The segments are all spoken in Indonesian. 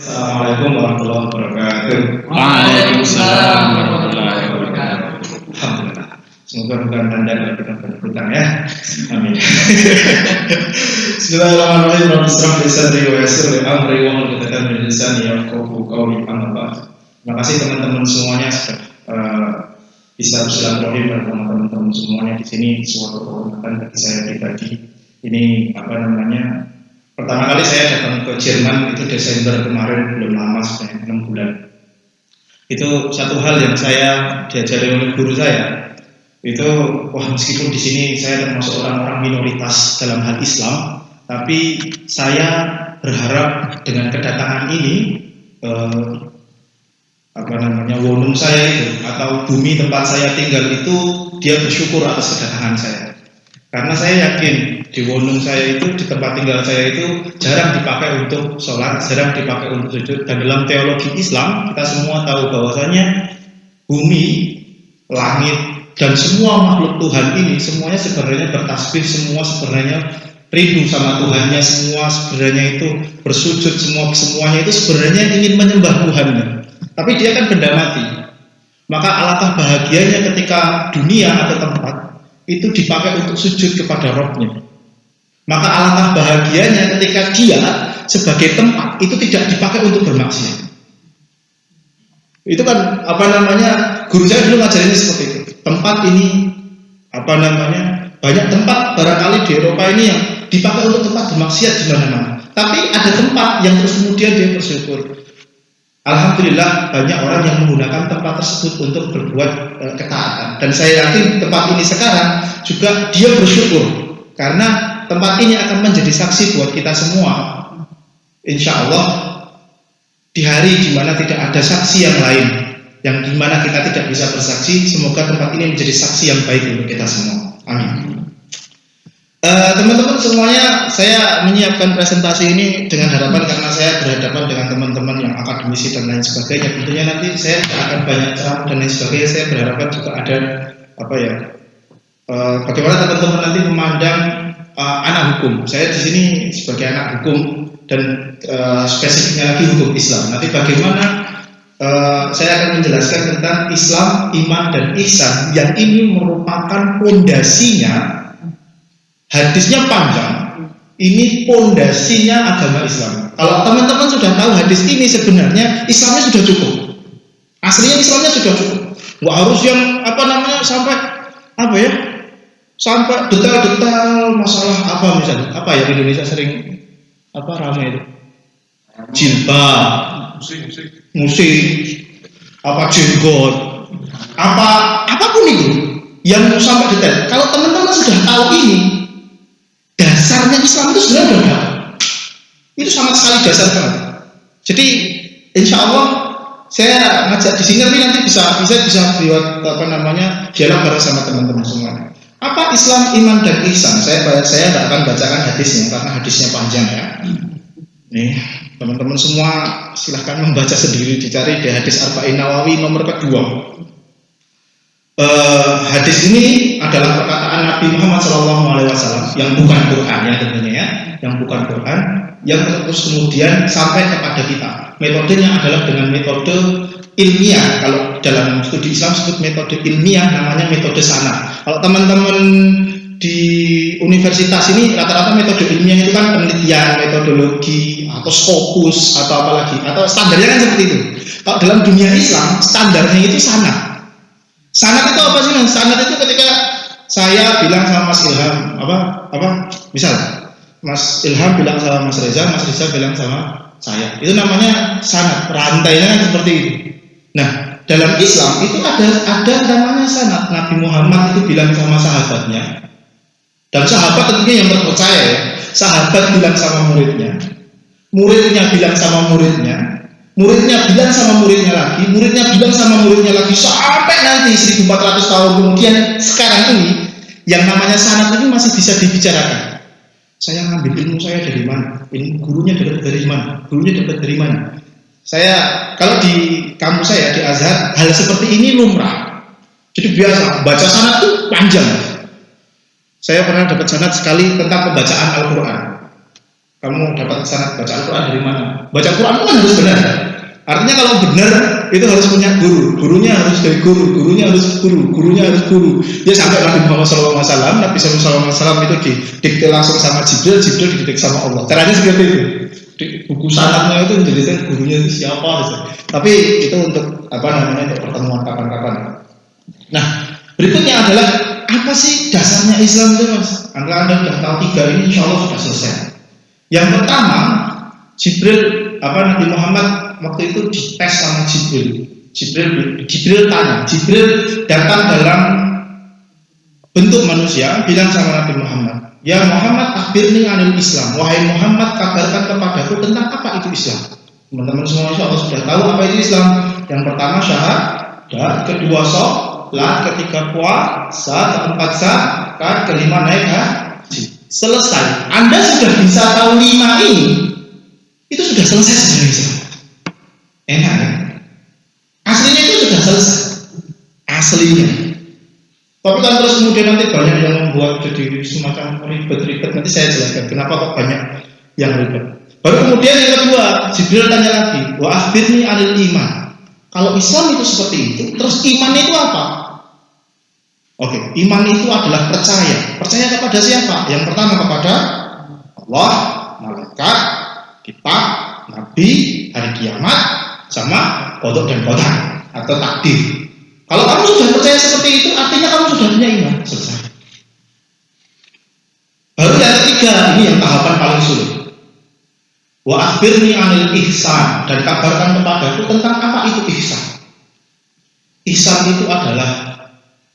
Assalamualaikum warahmatullahi wabarakatuh. Waalaikumsalam warahmatullahi wabarakatuh. Alhamdulillah. Semoga bukan tanda kalau kita berhutang ya. Amin. Bismillahirrahmanirrahim. Rabbi shrah li sadri wa yassir li amri wa hlul 'uqdatam min lisani yafqahu qawli. Amma ba'd. Terima kasih teman-teman semuanya sudah bisa bersilaturahim bersama teman-teman semuanya di sini. Suatu kehormatan bagi saya pribadi. Ini pertama kali saya datang ke Jerman itu Desember kemarin, belum lama, sebenarnya 6 bulan. Itu satu hal yang saya diajari oleh guru saya. Itu meskipun di sini saya termasuk orang-orang minoritas dalam hal Islam, tapi saya berharap dengan kedatangan ini wonum saya itu atau bumi tempat saya tinggal itu dia bersyukur atas kedatangan saya. Karena saya yakin di wonung saya itu, di tempat tinggal saya itu jarang dipakai untuk sholat, jarang dipakai untuk sujud. Dan dalam teologi Islam kita semua tahu bahwasanya bumi, langit, dan semua makhluk Tuhan ini semuanya sebenarnya bertasbih, semua sebenarnya rindu sama Tuhannya, semua sebenarnya itu bersujud, semuanya itu sebenarnya ingin menyembah Tuhannya. Tapi dia kan benda mati. Maka alangkah bahagianya ketika dunia atau tempat itu dipakai untuk sujud kepada Rabb-nya. Maka alangkah bahagianya ketika dia sebagai tempat itu tidak dipakai untuk bermaksiat. Itu kan guru saya dulu ngajarin seperti itu. Tempat ini banyak tempat barangkali di Eropa ini yang dipakai untuk tempat bermaksiat di mana-mana. Tapi ada tempat yang terus kemudian dia bersyukur. Alhamdulillah banyak orang yang menggunakan tempat tersebut untuk berbuat ketaatan. Dan saya yakin tempat ini sekarang juga dia bersyukur karena tempat ini akan menjadi saksi buat kita semua. Insya Allah di hari di mana tidak ada saksi yang lain, yang di mana kita tidak bisa bersaksi, semoga tempat ini menjadi saksi yang baik untuk kita semua. Amin. Teman-teman semuanya, saya menyiapkan presentasi ini dengan harapan karena saya berhadapan dengan teman-teman yang akademisi dan lain sebagainya. Tentunya nanti saya akan banyak ceramah dan lain sebagainya. Saya berharapan juga ada bagaimana teman-teman nanti memandang anak hukum. Saya di sini sebagai anak hukum dan spesifiknya lagi hukum Islam. Nanti bagaimana saya akan menjelaskan tentang Islam, iman dan ihsan yang ini merupakan pondasinya. Hadisnya panjang, ini pondasinya agama Islam. Kalau teman-teman sudah tahu hadis ini sebenarnya Islamnya sudah cukup. Aslinya Islamnya sudah cukup. Nggak harus yang sampai detail-detail masalah misalnya. Di Indonesia sering ramai itu? Jilbab, musik, jenggot, apapun itu yang sampai detail. Kalau teman-teman sudah tahu ini, dasarnya Islam itu sebenarnya sudah ada. Itu sama sekali dasar banget. Jadi insya Allah saya ngajak di sini nanti bisa buat dialog bareng sama teman-teman semua. Apa Islam, iman dan ihsan? Saya tidak akan bacakan hadisnya karena hadisnya panjang ya. Nih teman-teman semua silahkan membaca sendiri, dicari di hadis Arba'in Nawawi nomor kedua. Hadis ini adalah perkataan Nabi Muhammad SAW yang bukan Quran ya tentunya ya, yang bukan Quran, yang terus kemudian sampai kepada kita. Metodenya adalah dengan metode ilmiah. Kalau dalam studi Islam sebut metode ilmiah, namanya metode sanad. Kalau teman-teman di universitas ini rata-rata metode ilmiah itu kan penelitian, metodologi, atau Scopus atau apalagi, atau standarnya kan seperti itu. Kalau dalam dunia Islam standarnya itu sanad. Sanad itu apa sih? Sanad itu ketika saya bilang sama Mas Ilham misal Mas Ilham bilang sama Mas Reza bilang sama saya, itu namanya sanad, rantainya kan seperti itu. Nah dalam Islam itu ada namanya sanad. Nabi Muhammad itu bilang sama sahabatnya, dan sahabat tentunya yang terpercaya ya. Sahabat bilang sama muridnya, muridnya bilang sama muridnya, muridnya bilang sama muridnya lagi, muridnya bilang sama muridnya lagi, sampai nanti 1400 tahun kemudian sekarang ini yang namanya sanad ini masih bisa dibicarakan. Saya ngambil ilmu saya dari mana? Ilmu gurunya dapat dari mana? Gurunya dapat dari mana? Saya kalau di kampus saya di Azhar hal seperti ini lumrah. Jadi biasa baca sanad itu panjang. Saya pernah dapat sanad sekali tentang pembacaan Al-Quran. Kamu dapat sanad baca Al-Quran dari mana? Baca Quran itu kan harus benar. Artinya kalau benar itu harus punya guru, gurunya harus dari guru, gurunya harus guru, gurunya harus guru. Ya sampai Nabi Muhammad SAW, Nabi SAW itu didikte langsung sama Jibril, Jibril didikte sama Allah. Caranya seperti itu. Di buku sanadnya itu menjadikan gurunya itu siapa gitu. Tapi itu untuk untuk pertemuan kapan-kapan. Nah, berikutnya adalah apa sih dasarnya Islam itu, Mas? Anda sudah tahu 3 ini, insya Allah sudah selesai. Yang pertama, Nabi Muhammad waktu itu dites sama Jibril. Jibril tanya, Jibril datang dalam bentuk manusia, bilang sama Nabi Muhammad, ya Muhammad, akhbirni anil Islam. Wahai Muhammad, kabarkan kepadaku tentang apa itu Islam. Teman-teman semua insya Allah sudah tahu apa itu Islam. Yang pertama syahadat, kedua sholat, ketiga puasa, keempat zakat, kelima naik haji. Selesai. Anda sudah bisa tahu 5 ini, itu sudah selesai sebenarnya Islam. Enak ya? Aslinya itu sudah selesai. Aslinya. Tapi kan terus kemudian nanti banyak yang membuat jadi semacam ribet-ribet. Nanti saya jelaskan kenapa kok banyak yang ribet. Baru kemudian yang kedua, Jibril tanya lagi, wa akhbirni anil iman. Kalau Islam itu seperti itu, terus iman itu apa? Oke, iman itu adalah percaya. Percaya kepada siapa? Yang pertama kepada Allah, malaikat, kitab, nabi, hari kiamat, sama qada dan qadar atau takdir. Kalau kamu sudah percaya seperti itu, artinya kamu sudah punya iman. Selesai. Baru yang ketiga, ini yang tahapan paling sulit. Wa akhbirni anil ihsan, dan kabarkan kepadaku tentang apa itu ihsan. Ihsan itu adalah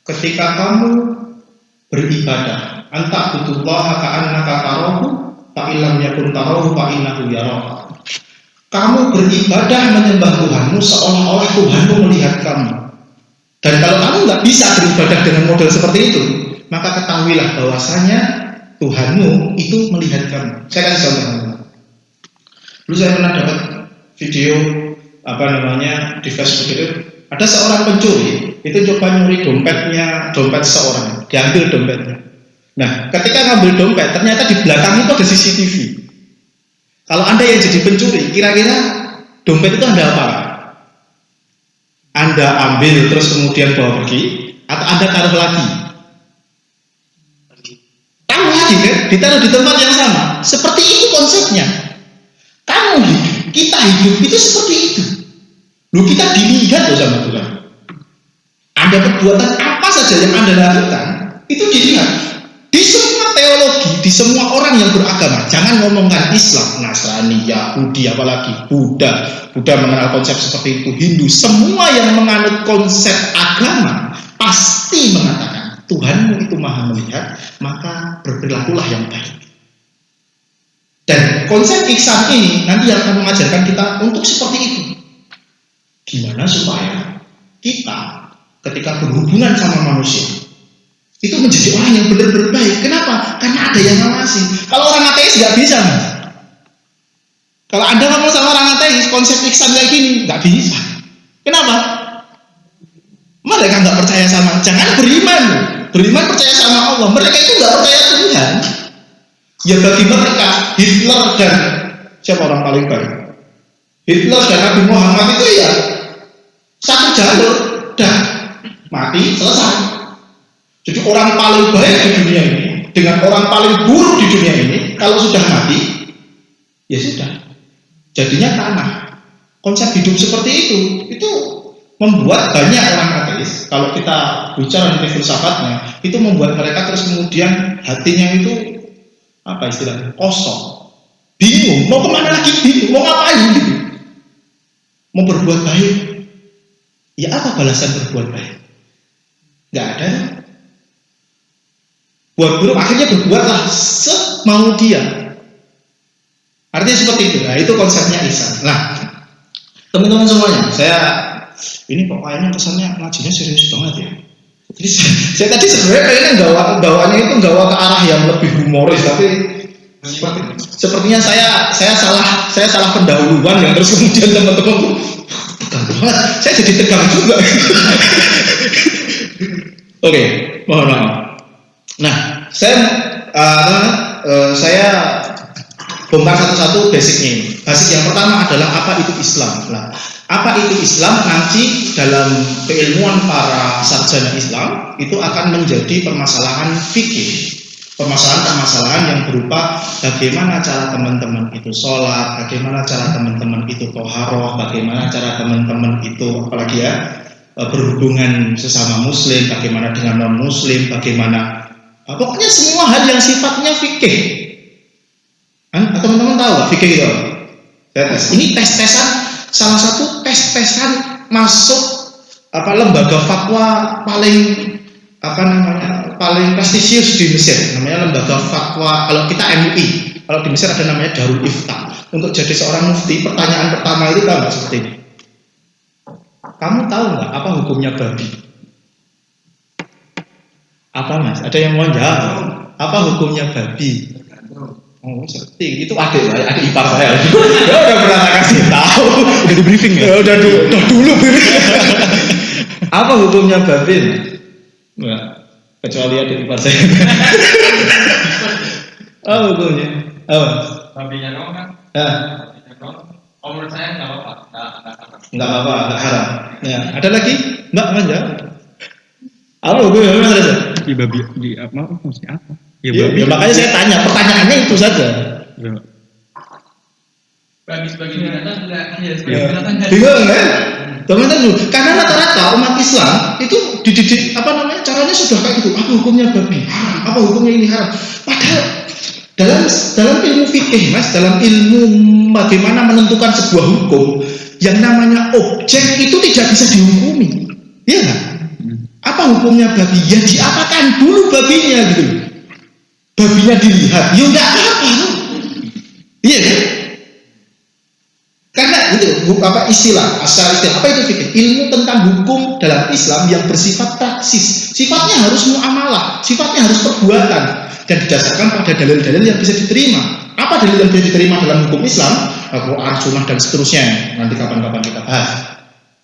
ketika kamu beribadah, anta butullaha ka'annaka tarahu, fa illam yakun tarahu fa innahu yaraka. Kamu beribadah menyembah Tuhanmu seolah-olah Tuhanmu melihat kamu. Dan kalau kamu nggak bisa beribadah dengan model seperti itu, maka ketahuilah bahwasanya Tuhanmu itu melihat kamu. Saya kasih contoh. Dulu saya pernah dapat video di Facebook itu, ada seorang pencuri itu coba nyuri dompet seorang, diambil dompetnya. Nah, ketika ngambil dompet, ternyata di belakang itu ada CCTV. Kalau Anda yang jadi pencuri, kira-kira dompet itu Anda apa? Anda ambil terus kemudian bawa pergi, atau Anda taruh lagi? Taruh lagi kan? Ditaruh di tempat yang sama. Seperti itu konsepnya. Kamu hidup, kita hidup itu seperti itu. Loh, kita dilihat loh sama Tuhan. Anda perbuatan apa saja yang Anda lakukan, itu dilihat. Di semua teologi, di semua orang yang beragama, jangan ngomongkan Islam, Nasrani, Yahudi, apalagi Buddha mengenal konsep seperti itu, Hindu, semua yang menganut konsep agama pasti mengatakan Tuhanmu itu maha melihat, maka berperilakulah yang baik. Dan konsep ihsan ini nanti yang akan mengajarkan kita untuk seperti itu. Gimana supaya kita ketika berhubungan sama manusia itu menjadi orang yang benar-benar baik. Kenapa? Karena ada yang ngawasi. Kalau orang ateis nggak bisa, Mas. Kalau Anda ngomong sama orang ateis, konsep ihsan kayak gini nggak bisa. Kenapa? Mereka nggak percaya sama. Jangan beriman percaya sama Allah. Mereka itu nggak percaya Tuhan. Ya bagi mereka Hitler dan siapa orang paling baik? Hitler dan Nabi Muhammad itu ya satu jalur, dah mati selesai. Jadi orang paling baik di dunia ini dengan orang paling buruk di dunia ini, kalau sudah mati, ya sudah, jadinya tanah. Konsep hidup seperti itu membuat banyak orang ateis. Kalau kita bicara di filsafatnya, itu membuat mereka terus kemudian hatinya itu apa istilahnya, kosong, bingung, mau kemana lagi, bingung, mau ngapain gitu. Mau berbuat baik, ya apa balasan berbuat baik? Nggak ada. Buat buruk akhirnya berbuatlah semau dia. Artinya seperti itu. Nah, itu konsepnya ihsan. Nah, teman-teman semuanya, ini pokoknya kesannya ngajinya serius banget ya. Jadi saya tadi sebenarnya pengen gawanya itu gawa ke arah yang lebih humoris, tapi sepertinya saya salah pendahuluan ya, terus kemudian teman-teman tuh tegang banget. Saya jadi tegang juga. Oke, mohon maaf. Nah, saya bongkar satu-satu basicnya ini. Basic yang pertama adalah apa itu Islam. Nah, apa itu Islam nanti dalam keilmuan para sarjana Islam itu akan menjadi permasalahan fikih. Permasalahan-permasalahan yang berupa bagaimana cara teman-teman itu sholat, bagaimana cara teman-teman itu toharoh, bagaimana cara teman-teman itu apalagi ya berhubungan sesama muslim, bagaimana dengan non muslim, bagaimana pokoknya semua hal yang sifatnya fikih. Teman-teman tahu nggak fikih itu? Ini tes-tesan, salah satu tes-tesan masuk lembaga fatwa paling prestisius di Mesir, namanya lembaga fatwa. Kalau kita MUI, kalau di Mesir ada namanya Darul Ifta. Untuk jadi seorang mufti, pertanyaan pertama itu tahu nggak seperti ini? Kamu tahu nggak apa hukumnya babi? Apa mas? Ada yang mau jawab? Apa hukumnya babi? Oh, seperti itu adik ipar saya. Ya udah pernah saya kasih tahu. Udah di briefing ya? Udah dulu briefing. Apa hukumnya babi? Enggak, kecuali adik ipar saya. Apa hukumnya? Apa? Babinya dong kan? Menurut saya nggak apa-apa. Nggak apa-apa, nggak haram. Ya, ada lagi? Mbak manja. Apa hukumnya? Mana saja? Di babi di apa? Maksudnya apa? Ya, makanya saya tanya, pertanyaannya itu saja. Ya. Bagi binatang juga binatang. Bingung kan? Teman-teman dulu, karena rata-rata umat Islam itu dididik caranya sudah kayak gitu. Apa hukumnya babi? Haram. Apa hukumnya ini haram? Padahal dalam ilmu fikih, mas, dalam ilmu bagaimana menentukan sebuah hukum, yang namanya objek itu tidak bisa dihukumi, iya nggak? Apa hukumnya babi? Ya diapakan dulu babinya gitu. Babinya dilihat, ya nggak apa-apa, iya kan? Karena itu istilah asal istilah apa itu fikih? Ilmu tentang hukum dalam Islam yang bersifat praksis, sifatnya harus muamalah, sifatnya harus perbuatan, dan didasarkan pada dalil-dalil yang bisa diterima. Apa dalil yang bisa diterima dalam hukum Islam? Al-Quran, Sunnah dan seterusnya. Nanti kapan-kapan kita bahas.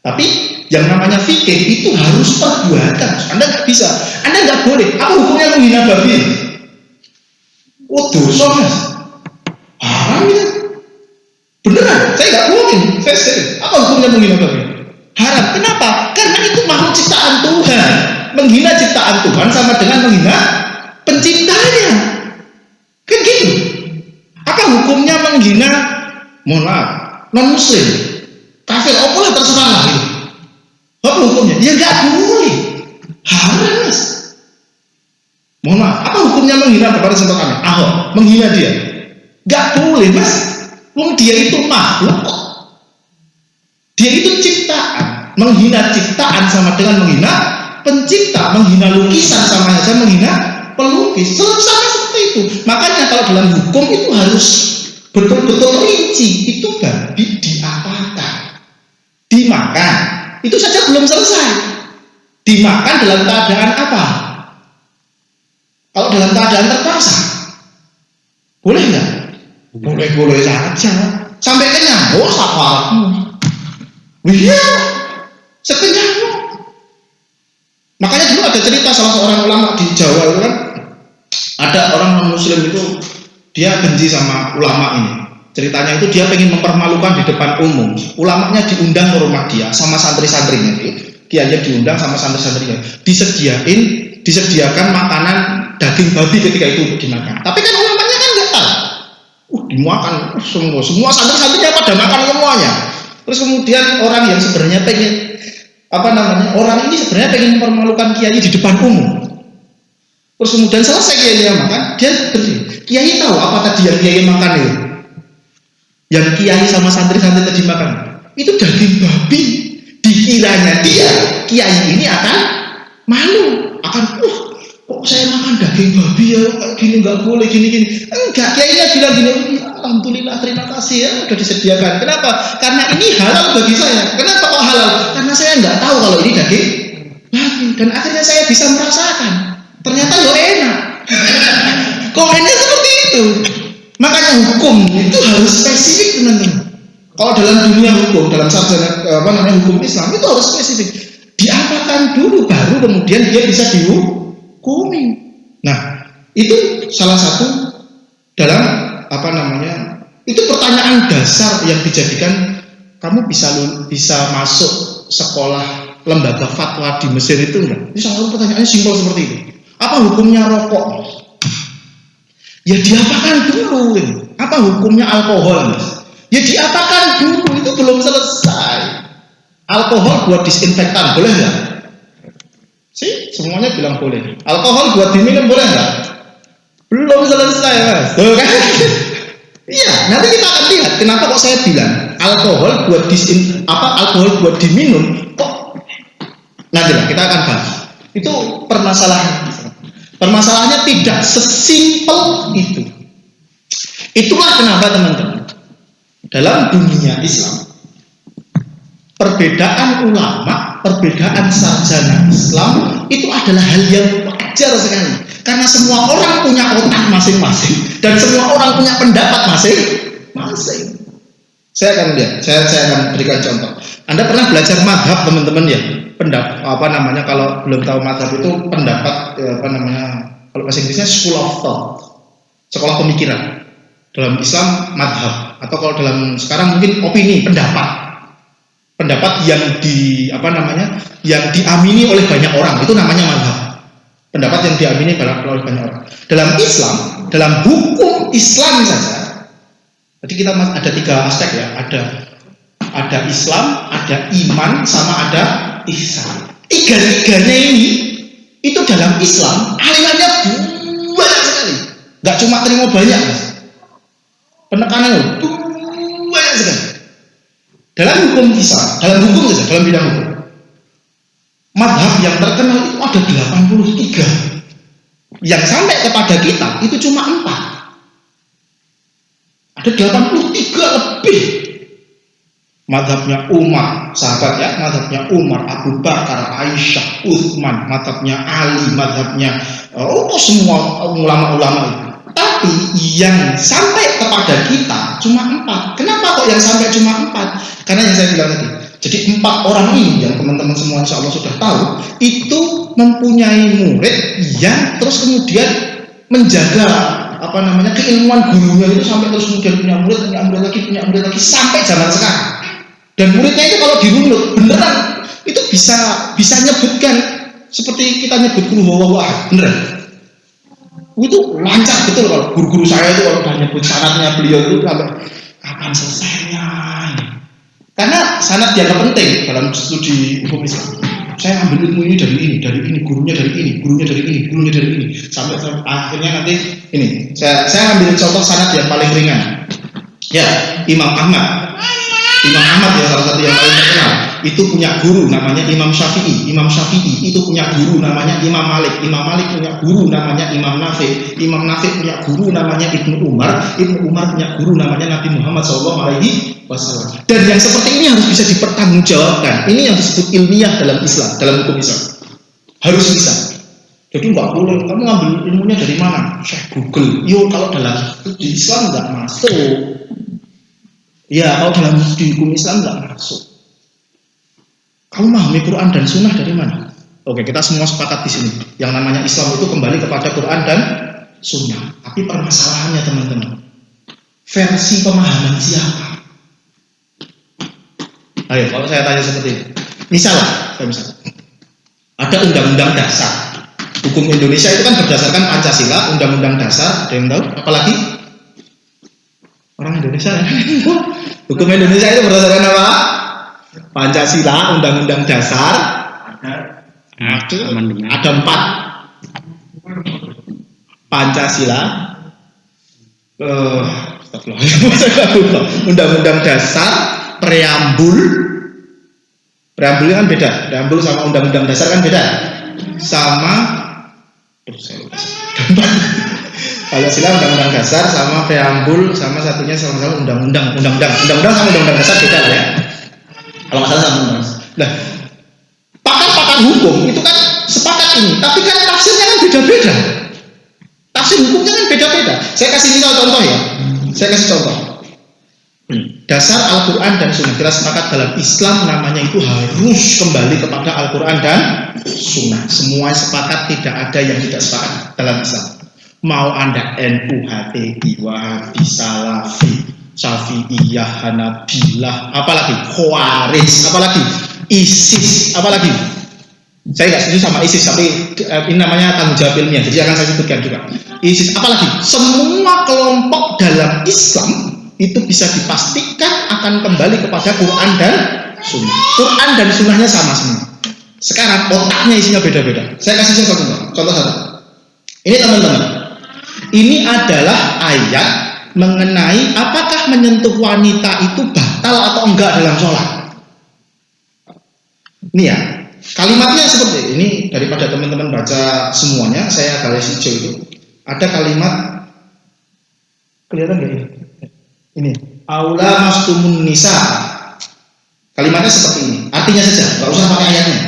Tapi yang namanya fikih itu harus perbuatan. Anda nggak bisa, Anda nggak boleh. Apa hukumnya menghina babi? Oh dosa mas, haram ya. Beneran, saya nggak bohongin, saya serius. Apa hukumnya menghina babi? Haram. Kenapa? Karena itu makhluk ciptaan Tuhan. Menghina ciptaan Tuhan sama dengan menghina penciptanya. Kan gitu. Apa hukumnya menghina, mohon maaf, non muslim, kafir, lah terserah lah gitu. Apa hukumnya? Ya nggak boleh. Haram mas. Mohon maaf, apa hukumnya menghina kepada contoh kami? Ahok, menghina dia. Nggak boleh mas. Wong dia itu makhluk. Dia itu ciptaan. Menghina ciptaan sama dengan menghina pencipta. Menghina lukisan sama saja menghina pelukis. Sama seperti itu. Makanya kalau dalam hukum itu harus betul-betul rinci. Itu babi diapakan, dimakan. Itu saja belum selesai. Dimakan dalam keadaan apa? Kalau dalam keadaan terpaksa, boleh nggak? Boleh saja. Sampai kenyang, oh saparatmu. Iya, sekenyangmu. Makanya dulu ada cerita salah seorang ulama di Jawa itu kan, ada orang non muslim itu dia benci sama ulama ini. Ceritanya itu dia pengen mempermalukan di depan umum. Ulamanya diundang ke rumah dia sama santri-santrinya. Kiainya diundang sama santri-santrinya. Disediakan makanan daging babi ketika itu dimakan. Tapi kan ulamanya kan nggak tahu. Dimakan semua santri-santrinya pada makan semuanya. Terus kemudian orang yang sebenarnya pengen orang ini sebenarnya pengen mempermalukan kiai di depan umum. Terus kemudian selesai kiainya makan, dia berdiri. Kiai tahu apa tadi yang kiai makan itu? Yang kiai sama santri-santri tadi makan itu daging babi. Dikiranya dia kiai ini akan malu, akan kok saya makan daging babi ya, gini nggak boleh gini. Enggak, kiainya bilang gini, alhamdulillah terima kasih ya udah disediakan. Kenapa? Karena ini halal bagi saya. Kenapa kok halal? Karena saya nggak tahu kalau ini daging babi, dan akhirnya saya bisa merasakan. Ternyata lo enak. Komennya seperti itu. Makanya hukum itu harus spesifik teman-teman. Kalau dalam dunia hukum, dalam sarjana hukum Islam itu harus spesifik. Diapakan dulu baru kemudian dia bisa dihukumi. Nah, itu salah satu dalam Itu pertanyaan dasar yang dijadikan kamu bisa masuk sekolah lembaga fatwa di Mesir itu enggak? Itu selalu pertanyaannya simpel seperti itu. Apa hukumnya rokok? Ya diapakan dulu. Apa hukumnya alkohol? Ya diapakan dulu, itu belum selesai. Alkohol buat disinfektan, boleh nggak? Sih, semuanya bilang boleh. Alkohol buat diminum boleh nggak? Belum selesai, Mas. Tuh kan? Iya, nanti kita akan lihat kenapa kok saya bilang alkohol buat diminum kok. Nanti lah kita akan bahas. Itu permasalahannya tidak sesimpel itu. Itulah kenapa teman-teman dalam dunia Islam perbedaan ulama, perbedaan sarjana Islam itu adalah hal yang wajar sekali. Karena semua orang punya otak masing-masing dan semua orang punya pendapat masing-masing. Saya akan berikan contoh. Anda pernah belajar madhab teman-teman ya? Kalau belum tahu madhab itu pendapat kalau bahasa Inggrisnya school of thought, sekolah pemikiran. Dalam Islam madhab, atau kalau dalam sekarang mungkin opini, pendapat yang yang diamini oleh banyak orang, itu namanya madhab. Pendapat yang diamini oleh banyak orang. Dalam Islam, dalam hukum Islam saja, jadi kita ada 3 aspek ya, ada Islam, ada iman, sama ada ihsan. Tiga-tiganya ini itu dalam Islam alirannya banyak sekali, nggak cuma terima banyak, penekanannya banyak sekali. Dalam hukum Islam, dalam bidang hukum, madhab yang terkenal itu ada 83. Yang sampai kepada kita itu cuma 4. Ada 83 lebih. Madhabnya Umar, sahabat ya, madhabnya Umar, Abu Bakar, Aisyah, Utsman, madhabnya Ali, madhabnya semua ulama-ulama itu. Tapi yang sampai kepada kita cuma 4. Kenapa kok yang sampai cuma 4? Karena yang saya bilang tadi. Jadi 4 orang ini yang teman-teman semua insya Allah sudah tahu, itu mempunyai murid yang terus kemudian menjaga keilmuan gurunya itu sampai terus kemudian punya murid lagi sampai zaman sekarang. Dan muridnya itu kalau dirunut beneran itu bisa nyebutkan seperti kita nyebut qul huwallahu ahad, beneran. Itu lancar betul kalau guru-guru saya itu kalau udah nyebut sanadnya beliau itu sampai kapan selesainya. Karena sanad dianggap penting dalam studi hukum Islam. Saya ambil ilmu ini dari ini, gurunya dari ini, sampai akhirnya nanti ini. Saya ambil contoh sanad yang paling ringan. Ya, Imam Ahmad ya salah satu yang paling terkenal. Itu punya guru namanya Imam Syafi'i itu punya guru namanya Imam Malik punya guru namanya Imam Nafi punya guru namanya Ibnu Umar punya guru namanya Nabi Muhammad SAW. Dan yang seperti ini harus bisa dipertanggungjawabkan. Ini yang disebut ilmiah dalam Islam, dalam hukum Islam. Harus bisa. Jadi nggak boleh kamu ngambil ilmunya dari mana? Syekh Google. Kalau dalam di Islam nggak masuk. Ya, kalau dalam di hukum Islam nggak masuk. Kamu memahami Quran dan Sunnah dari mana? Oke, kita semua sepakat di sini. Yang namanya Islam itu kembali kepada Quran dan Sunnah. Tapi permasalahannya teman-teman, versi pemahaman siapa? Ayo, kalau saya tanya seperti ini. Misalnya, ada undang-undang dasar. Hukum Indonesia itu kan berdasarkan Pancasila, undang-undang dasar. Ada yang tahu? Apalagi orang Indonesia ya. Hukum Indonesia itu berdasarkan apa? Pancasila, undang-undang dasar. Ada 4. Pancasila, undang-undang dasar, preambulnya kan beda. Preambul sama undang-undang dasar kan beda. Sama Pancasila, undang-undang dasar, sama preambul, sama satunya sama-sama undang-undang sama undang-undang dasar beda lah ya. Kalau masalah sama undang. Nah, pakar hukum itu kan sepakat ini, tapi kan tafsirnya kan beda-beda. Tafsir hukumnya kan beda-beda. Saya kasih contoh ya. Dasar Al-Quran dan Sunnah. Kita sepakat dalam Islam namanya itu harus kembali kepada Al-Quran dan Sunnah. Semua sepakat, tidak ada yang tidak sepakat dalam Islam. Mau Anda NU, HTI, Wahabi, Salafi, Syafi'iyah, Hanabilah, apalagi Khawarij, apalagi ISIS, apalagi saya nggak setuju sama ISIS, tapi ini namanya tanggung jawab ilmiah, jadi akan saya sebutkan juga. ISIS, apalagi semua kelompok dalam Islam itu bisa dipastikan akan kembali kepada Quran dan Sunnah. Quran dan Sunnahnya sama semua. Sekarang otaknya isinya beda-beda. Saya kasih contoh satu. Ini teman-teman, ini adalah ayat mengenai apakah menyentuh wanita itu batal atau enggak dalam sholat. Ini ya, kalimatnya seperti ini. Daripada teman-teman baca semuanya, saya garis hijau itu ada kalimat, kelihatan nggak ini? Ini aula mastumun nisa. Kalimatnya seperti ini. Artinya saja, nggak usah pakai ayatnya.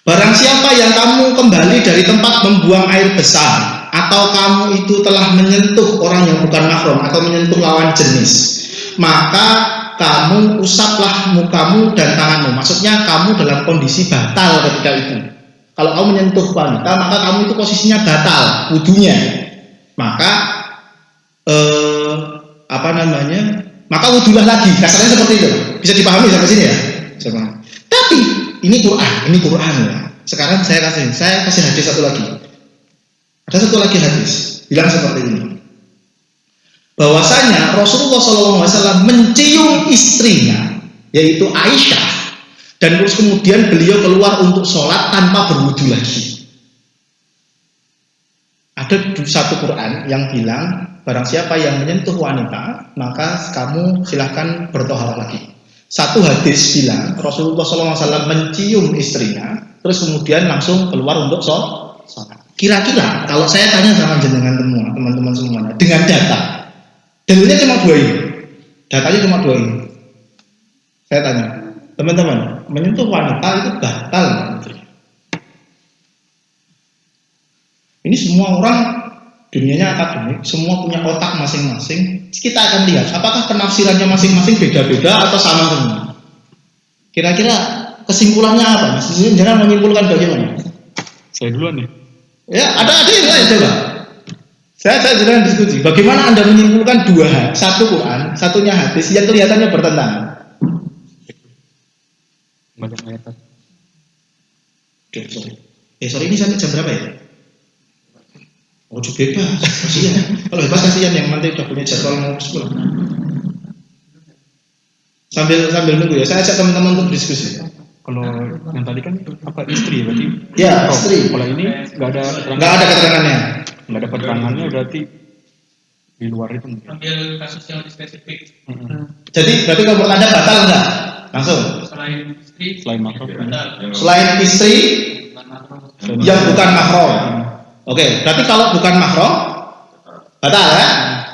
Barang siapa yang kamu kembali dari tempat membuang air besar, atau kamu itu telah menyentuh orang yang bukan mahram atau menyentuh lawan jenis, maka kamu usaplah mukamu dan tanganmu. Maksudnya kamu dalam kondisi batal ketika itu. Kalau kamu menyentuh wanita, maka kamu itu posisinya batal wudunya. Maka maka wudulah lagi. Kasarnya seperti itu. Bisa dipahami sampai sini ya? Tapi ini Quran ya. Sekarang saya kasih hadis satu lagi. Ada satu lagi hadis bilang seperti ini. Bahwasanya Rasulullah SAW mencium istrinya, yaitu Aisyah, dan terus kemudian beliau keluar untuk sholat tanpa berwudu lagi. Ada satu Quran yang bilang barang siapa yang menyentuh wanita, maka kamu silahkan bertoharoh lagi. Satu hadis bilang Rasulullah SAW mencium istrinya, terus kemudian langsung keluar untuk sholat. Kira-kira kalau saya tanya sama jenengan teman-teman semuanya dengan data, dalilnya cuma dua ini, datanya cuma dua ini. Saya tanya, teman-teman, menyentuh wanita itu batal? Ini semua orang dunianya akademik, semua punya otak masing-masing. Kita akan lihat apakah penafsirannya masing-masing beda-beda atau sama semua. Kira-kira kesimpulannya apa, Mas? Jangan menyimpulkan bagaimana? Saya duluan nih. Ya, ada yang lain coba. Saya sedang diskusi. Bagaimana Anda menyimpulkan satu Quran, satunya hadis yang kelihatannya bertentangan? Baca ayat. Sorry ini sampai jam berapa ya? Oh, juga bebas, kasihan. Kalau bebas kasihan yang nanti udah punya jadwal mau sekolah. Sambil nunggu ya, saya ajak teman-teman untuk diskusi. Kalau yang tadi kan apa istri berarti? Ya, istri. Kalau ini nggak ada keterangannya. Nggak ada keterangannya berarti di luar itu. Ambil kasus yang spesifik. Jadi berarti kalau Anda batal enggak? Langsung. Selain mahram. Selain istri yang bukan mahram. Oke, berarti kalau bukan mahram batal ya?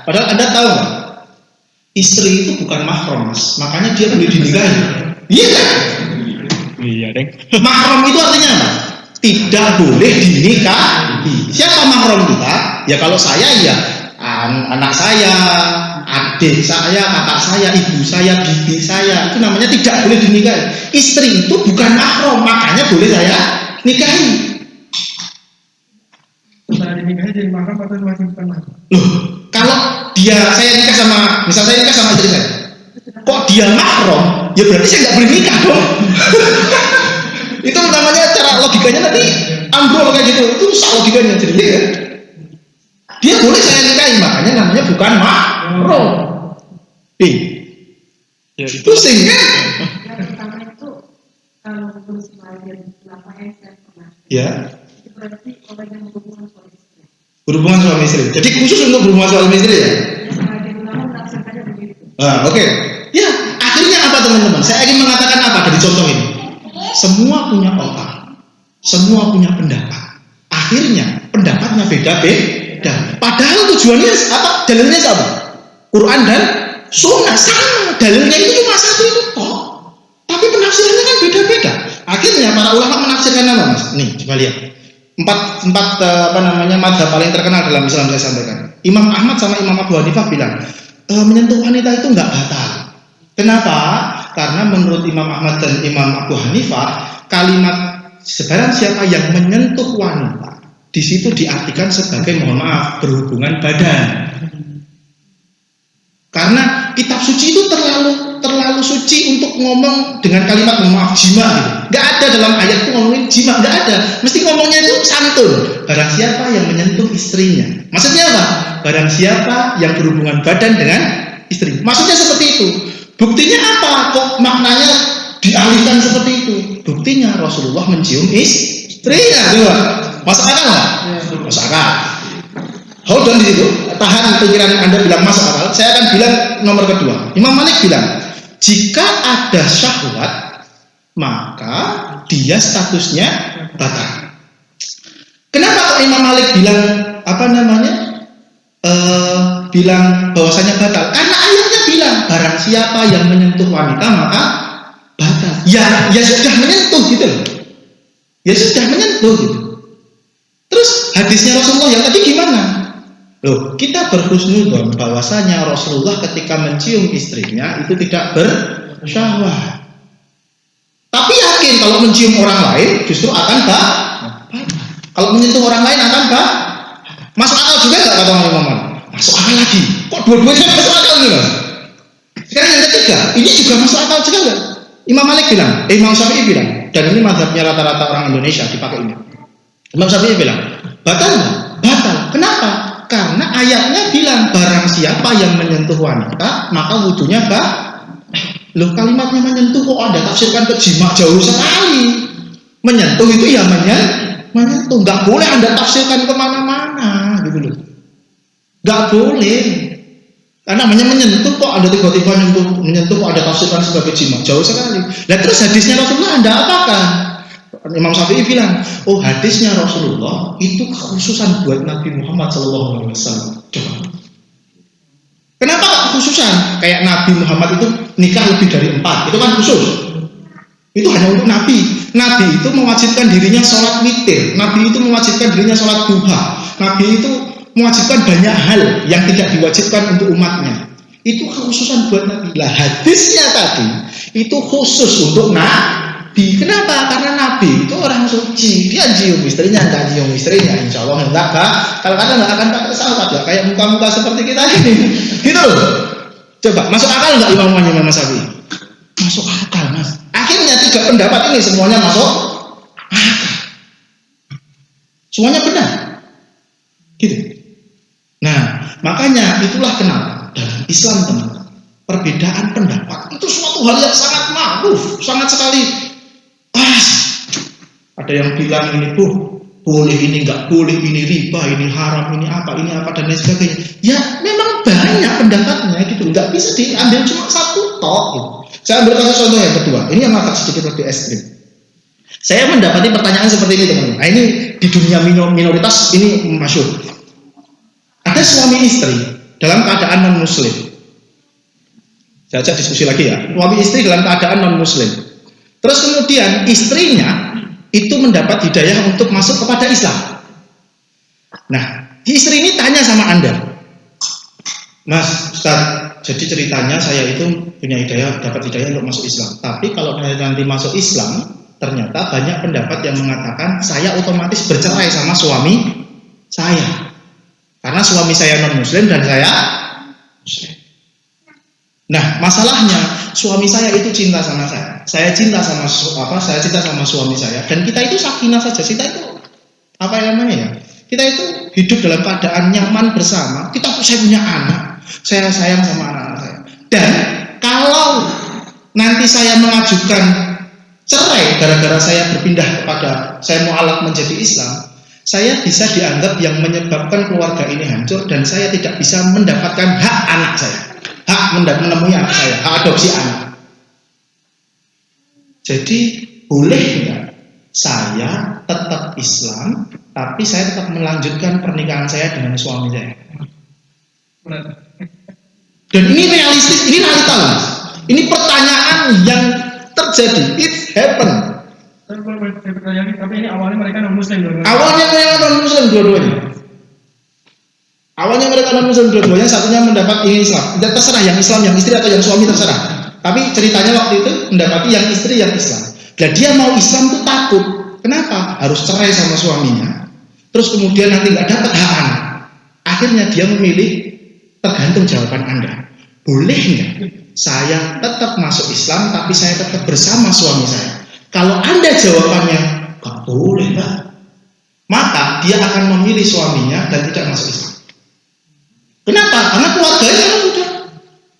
Padahal Anda tahu nggak? Istri itu bukan mahram, Mas. Makanya dia boleh dinikahi. Iya kan? Iya, Deng. Mahram itu artinya apa? Tidak boleh dinikahi. Siapa mahram kita? Ya kalau saya ya anak saya, adik saya, kakak saya, ibu saya, bibi saya, itu namanya tidak boleh dinikahi. Istri itu bukan mahram, makanya boleh saya nikahi. Setelah dinikahi jadi mahram atau masih bukan mahram? Loh, kalau saya nikah sama, misal saya nikah sama istri saya, kok dia mahram, ya berarti saya nggak boleh nikah dong. Itu namanya cara logikanya nanti ambrol kayak gitu, itu rusak logikanya jadi ya. Dia boleh saya nikahi, makanya namanya bukan mahram. Ya itu pusing kan? Yang pertama itu kalau belum sebagian berapa saya pernah. Ya. Itu berarti orang yang berhubungan suami istri. Berhubungan suami istri. Jadi khusus untuk berhubungan suami istri ya? Sebagian ulama menafsirkannya begitu. Oke. Ya, akhirnya apa teman-teman? Saya ingin mengatakan apa dari contoh ini? Semua punya otak, semua punya pendapat. Akhirnya pendapatnya beda-beda. Padahal tujuannya apa? Dalilnya sama. Quran dan Sunnah sama. Dalilnya itu cuma satu itu kok. Tapi penafsirannya kan beda-beda. Akhirnya para ulama menafsirkan apa, Mas? Nih, coba lihat. Empat mazhab paling terkenal dalam Islam saya sampaikan. Imam Ahmad sama Imam Abu Hanifah bilang menyentuh wanita itu enggak batal. Kenapa? Karena menurut Imam Ahmad dan Imam Abu Hanifah, kalimat sebarang siapa yang menyentuh wanita, di situ diartikan sebagai mohon maaf berhubungan badan. Karena kitab suci itu terlalu suci untuk ngomong dengan kalimat maaf jima gitu. Gak ada dalam ayat itu ngomongin jima, gak ada. Mesti ngomongnya itu santun. Barang siapa yang menyentuh istrinya. Maksudnya apa? Barang siapa yang berhubungan badan dengan istri. Maksudnya seperti itu. Buktinya apa? Kok maknanya dialihkan seperti itu? Buktinya Rasulullah mencium istrinya. Coba. Masuk akal nggak? Masuk akal. Hold on di situ, tahan pikiran Anda bilang masuk akal. Saya akan bilang nomor kedua. Imam Malik bilang, jika ada syahwat, maka dia statusnya batal. Kenapa kok Imam Malik bilang bilang bahwasanya batal? Karena ayatnya bilang barang siapa yang menyentuh wanita maka batal. Ya sudah menyentuh gitu loh. Ya sudah menyentuh gitu. Terus hadisnya Rasulullah yang tadi gimana? Loh, kita berhusnuzon bahwasanya Rasulullah ketika mencium istrinya itu tidak bersyahwat. Tapi yakin kalau mencium orang lain justru akan batal. Kalau menyentuh orang lain akan batal. Masuk akal juga nggak kata Imam Malik? Masuk akal lagi. Kok dua-duanya masuk akal nih mas? Sekarang yang ketiga, ini juga masuk akal juga nggak? Imam Malik bilang, Imam Syafi'i bilang, dan ini mazhabnya rata-rata orang Indonesia dipakai ini. Imam Syafi'i bilang, batal nggak? Batal. Kenapa? Karena ayatnya bilang barang siapa yang menyentuh wanita maka wudunya loh, kalimatnya menyentuh kok Anda tafsirkan ke jima jauh sekali. Menyentuh itu ya menyentuh, nggak boleh Anda tafsirkan kemana-mana gitu loh, nggak boleh. Karena namanya menyentuh kok Anda tiba-tiba menyentuh kok Anda tafsirkan sebagai jima jauh sekali. Nah terus hadisnya Rasulullah Anda apakan? Imam Syafi'i bilang, oh hadisnya Rasulullah itu kekhususan buat Nabi Muhammad SAW. Coba. Kenapa kekhususan? Kayak Nabi Muhammad itu nikah lebih dari 4, itu kan khusus. Itu hanya untuk Nabi. Nabi itu mewajibkan dirinya sholat witir. Nabi itu mewajibkan dirinya sholat duha. Nabi itu mewajibkan banyak hal yang tidak diwajibkan untuk umatnya. Itu kekhususan buat Nabi. Lah hadisnya tadi itu khusus untuk Nabi. Kenapa? Karena Nabi itu orang suci. Dia cium istrinya, enggak cium istrinya. Insya Allah enggak. Kalau kalian enggak akan pakai sahabat ya, kayak muka-muka seperti kita ini. Gitu loh. Coba masuk akal enggak Imam Syafi'i? Masuk akal mas. Akhirnya 3 pendapat ini semuanya masuk akal. Semuanya benar. Gitu. Nah, makanya itulah kenapa dalam Islam teman-teman, perbedaan pendapat itu suatu hal yang sangat ma'ruf, sangat sekali. Ada yang bilang ini boleh, ini nggak boleh, ini riba, ini haram, ini apa dan lain sebagainya. Ya memang banyak pendapatnya gitu, nggak bisa diambil cuma satu tok gitu. Saya ambil kasus contoh yang kedua, ini yang agak sedikit lebih ekstrim. Saya mendapati pertanyaan seperti ini teman-teman. Nah, ini di dunia minoritas ini masyhur. Ada suami istri dalam keadaan non muslim. Saya ajak diskusi lagi ya. Suami istri dalam keadaan non muslim. Terus kemudian istrinya itu mendapat hidayah untuk masuk kepada Islam. Nah, istri ini tanya sama Anda, Mas Ustaz, jadi ceritanya saya itu punya hidayah, dapat hidayah untuk masuk Islam. Tapi kalau nanti masuk Islam, ternyata banyak pendapat yang mengatakan saya otomatis bercerai sama suami saya. Karena suami saya non muslim dan saya muslim. Nah, masalahnya suami saya itu cinta sama saya. Saya cinta sama suami saya dan kita itu sakinah saja. Kita itu apa namanya ya? Kita itu hidup dalam keadaan nyaman bersama. Saya punya anak. Saya sayang sama anak-anak saya. Dan kalau nanti saya mengajukan cerai gara-gara saya berpindah kepada saya mu'alaf menjadi Islam, saya bisa dianggap yang menyebabkan keluarga ini hancur dan saya tidak bisa mendapatkan hak anak saya. Hak menemui anak saya, hak adopsi anak. Jadi boleh tidak saya tetap Islam, tapi saya tetap melanjutkan pernikahan saya dengan suami saya? Dan ini realistis, ini realita mas. Ini pertanyaan yang terjadi, it happen. Tapi ini awalnya mereka non muslim dua-duanya. Awalnya mereka non muslim dua-duanya. Awalnya mereka non muslim dua-duanya, satunya mendapat ini Islam. Terserah yang Islam, yang istri atau yang suami terserah. Tapi ceritanya waktu itu mendapati yang istri yang Islam. Dan dia mau Islam itu takut. Kenapa? Harus cerai sama suaminya. Terus kemudian nanti nggak dapat hak anak. Akhirnya dia memilih, tergantung jawaban Anda. boleh nggak saya tetap masuk Islam tapi saya tetap bersama suami saya? Kalau Anda jawabannya nggak boleh, Mbak, maka dia akan memilih suaminya dan tidak masuk Islam. Kenapa? Karena keluarganya sudah.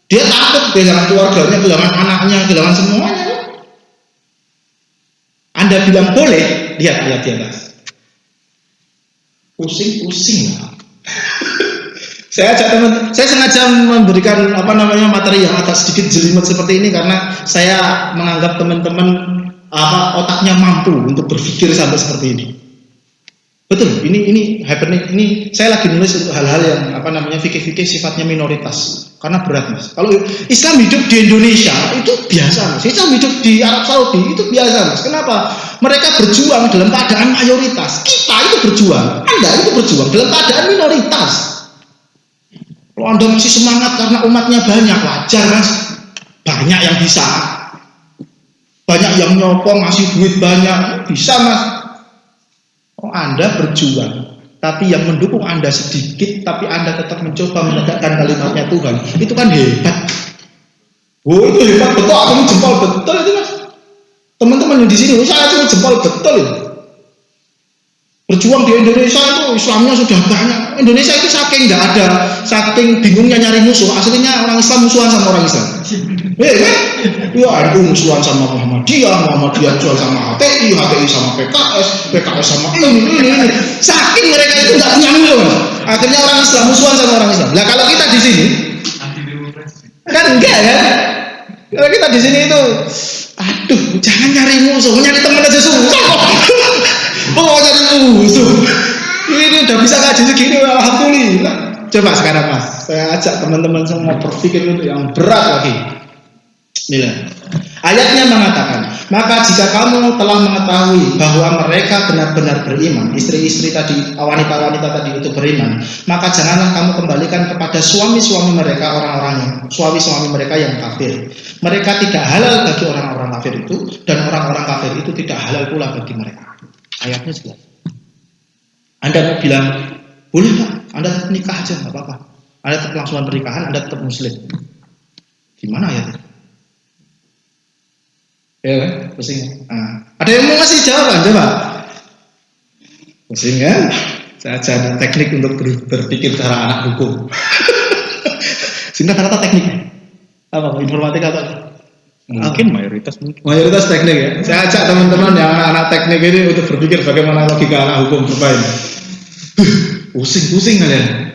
Dia takut kehilangan keluarganya, kehilangan anaknya, kehilangan semuanya. Anda bilang boleh, lihat ayat di atas. Pusing-pusing lah. Saya sengaja memberikan materi yang agak sedikit jelimet seperti ini karena saya menganggap teman-teman otaknya mampu untuk berpikir sampai seperti ini. Betul, ini happening, ini saya lagi nulis untuk hal-hal yang fikih-fikih sifatnya minoritas karena berat, Mas. Kalau Islam hidup di Indonesia itu biasa, Mas. Islam hidup di Arab Saudi itu biasa, Mas. Kenapa? Mereka berjuang dalam keadaan mayoritas. Kita itu berjuang, Anda itu berjuang dalam keadaan minoritas. Kalau Anda masih semangat karena umatnya banyak, wajar, Mas. Banyak yang bisa, banyak yang nyopong, ngasih duit banyak, bisa, Mas. Oh, Anda berjuang, tapi yang mendukung Anda sedikit, tapi Anda tetap mencoba menegakkan kalimatnya Tuhan. Itu kan hebat. Oh, itu hebat betul. Aku jempol betul itu, Mas. Teman-teman yang di sini, saya cuma jempol betul itu. Berjuang di Indonesia itu Islamnya sudah banyak. Indonesia itu saking bingungnya nyari musuh. Aslinya orang Islam musuhan sama orang Islam. Ya, aku musuhan sama Muhammadiyah musuhan sama HTI sama PKS sama ini. Saking mereka itu nggak punya musuh. Akhirnya orang Islam musuhan sama orang Islam. Nah, kalau kita di sini, kan enggak kan? Kalau kita di sini itu, aduh, jangan nyari musuh, nyari teman aja susah. Oh, nyari musuh. Ini udah bisa ngaji segini, alhamdulillah. Coba sekarang, Mas, saya ajak teman-teman semua berpikir untuk yang berat lagi. Nilai. Ayatnya mengatakan, maka jika kamu telah mengetahui bahwa mereka benar-benar beriman, istri-istri tadi, wanita-wanita tadi itu beriman, maka janganlah kamu kembalikan kepada suami-suami mereka suami-suami mereka yang kafir. Mereka tidak halal bagi orang-orang kafir itu, dan orang-orang kafir itu tidak halal pula bagi mereka. Ayatnya jelas. Anda mau bilang, boleh Pak, Anda tetap nikah aja, nggak apa-apa. Anda tetap langsungan pernikahan, Anda tetap muslim. Gimana ayatnya? Ya kan? Pusing. Nah, ada yang mau ngasih jawaban, coba. Pusing kan? Saya ajar teknik untuk berpikir cara anak hukum. Singkat kata teknik. Apa? Informatika apa? Mungkin mayoritas teknik ya. Saya ajak teman-teman yang anak-anak teknik ini untuk berpikir bagaimana logika anak hukum bermain. Pusing kalian.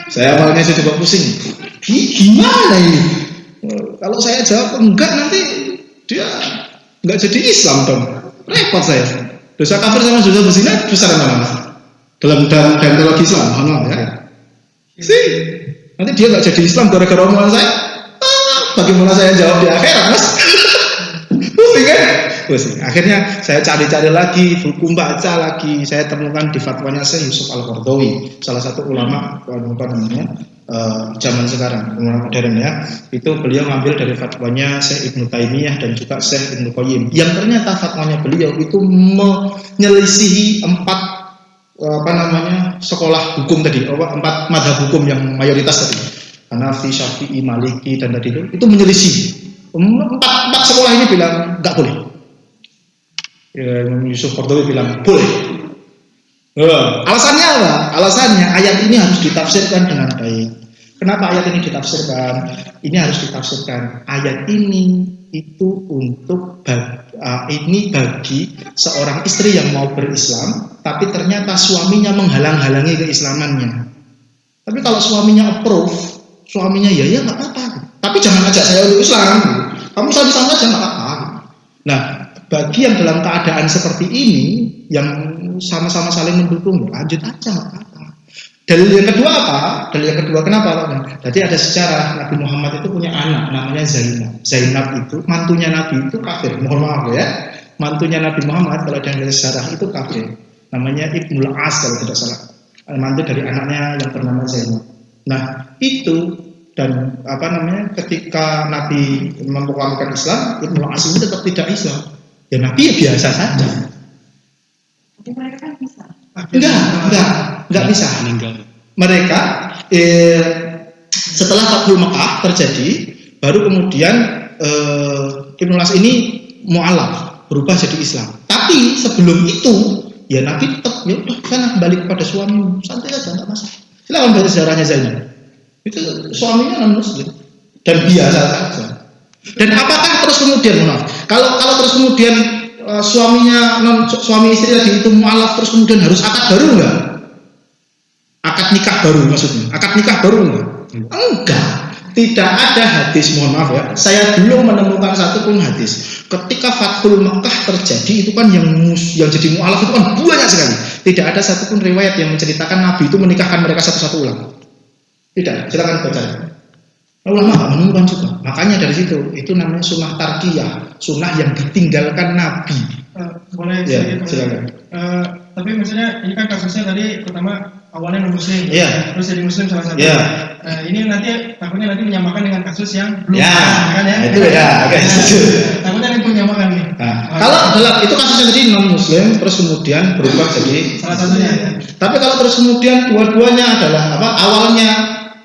Saya awalnya saya coba pusing. Gimana ini? Kalau saya jawab enggak, nanti dia enggak jadi Islam dong. Repot saya. Dosa kafir sama dosa berzina besar mana? Dalam teologi Islam, ya. Sih. Nanti dia enggak jadi Islam gara-gara omongan saya. Bagaimana saya jawab di akhirat, Mas? Pusing kan? Pusing. Akhirnya saya cari-cari lagi, buku baca lagi. Saya temukan di fatwanya Syekh Yusuf Al-Qaradawi, salah satu ulama zaman sekarang, ulama modern ya. Itu beliau ngambil dari fatwanya Syekh Ibnu Taimiyah dan juga Syekh Ibnu Qayyim. Yang ternyata fatwanya beliau itu menyelisihi sekolah hukum tadi, 4 mazhab hukum yang mayoritas tadi. Hanafi, Syafi'i, Maliki dan tadi itu menyelisih. 4 sekolah ini bilang enggak boleh. Ya, Yusuf Qaradawi bilang boleh. Alasannya apa? Alasannya ayat ini harus ditafsirkan dengan baik. Kenapa ayat ini ditafsirkan? Ini harus ditafsirkan. Ayat ini itu untuk bagi seorang istri yang mau berislam, tapi ternyata suaminya menghalang-halangi keislamannya. Tapi kalau suaminya approve, suaminya ya nggak apa-apa. Tapi jangan ajak saya untuk Islam. Kamu Islam saja nggak apa-apa. Nah, bagi yang dalam keadaan seperti ini, yang sama-sama saling mendukung, lanjut aja nggak apa-apa. Dalil yang kedua apa? Dalil yang kedua kenapa? Jadi ada sejarah Nabi Muhammad itu punya anak namanya Zainab. Zainab itu mantunya Nabi itu kafir. Mohon maaf ya. Mantunya Nabi Muhammad kalau ada sejarah itu kafir. Namanya Ibnul As kalau tidak salah. Mantu dari anaknya yang bernama Zainab. Nah, itu dan ketika Nabi memproklamirkan Islam, Ibnu As ini tetap tidak Islam. Ya Nabi ya biasa saja. Tapi mereka kan bisa. Enggak bisa. Mereka setelah Fathul Mekah terjadi, baru kemudian Ibnu Las ini mu'alaf, berubah jadi Islam. Tapi sebelum itu, ya Nabi tetap, ya udah sana kembali kepada suami, santai aja, nggak masalah. Silakan baca sejarahnya Zainab. Itu suaminya non Muslim dan biasa saja. Dan apakah terus kemudian, kalau terus kemudian suami istri tadi itu mu'alaf terus kemudian harus akad baru enggak? Akad nikah baru maksudnya. Akad nikah baru enggak? Enggak. Tidak ada hadis, mohon maaf ya. Saya belum menemukan satu pun hadis. Ketika Fathul Mekah terjadi itu kan yang jadi mu'alaf itu kan banyak sekali. Tidak ada satupun riwayat yang menceritakan Nabi itu menikahkan mereka satu-satu ulang. Tidak. Silakan baca. Ulama nggak menemukan juga. Makanya dari situ itu namanya sunnah tarkiyah, sunnah yang ditinggalkan Nabi. Boleh ya, silakan. Tapi maksudnya ini kan kasusnya tadi pertama awalnya non Muslim, ya. Terus jadi Muslim salah satu. Ya. Ini takutnya nanti menyamakan dengan kasus yang belum. Ya, kan ya? itu ya. Okay. Takutnya nanti menyamakan nih. Nah, kalau dalam itu kasusnya tadi non Muslim, terus kemudian berubah jadi salah satunya. Ya. Tapi kalau terus kemudian dua-duanya adalah awalnya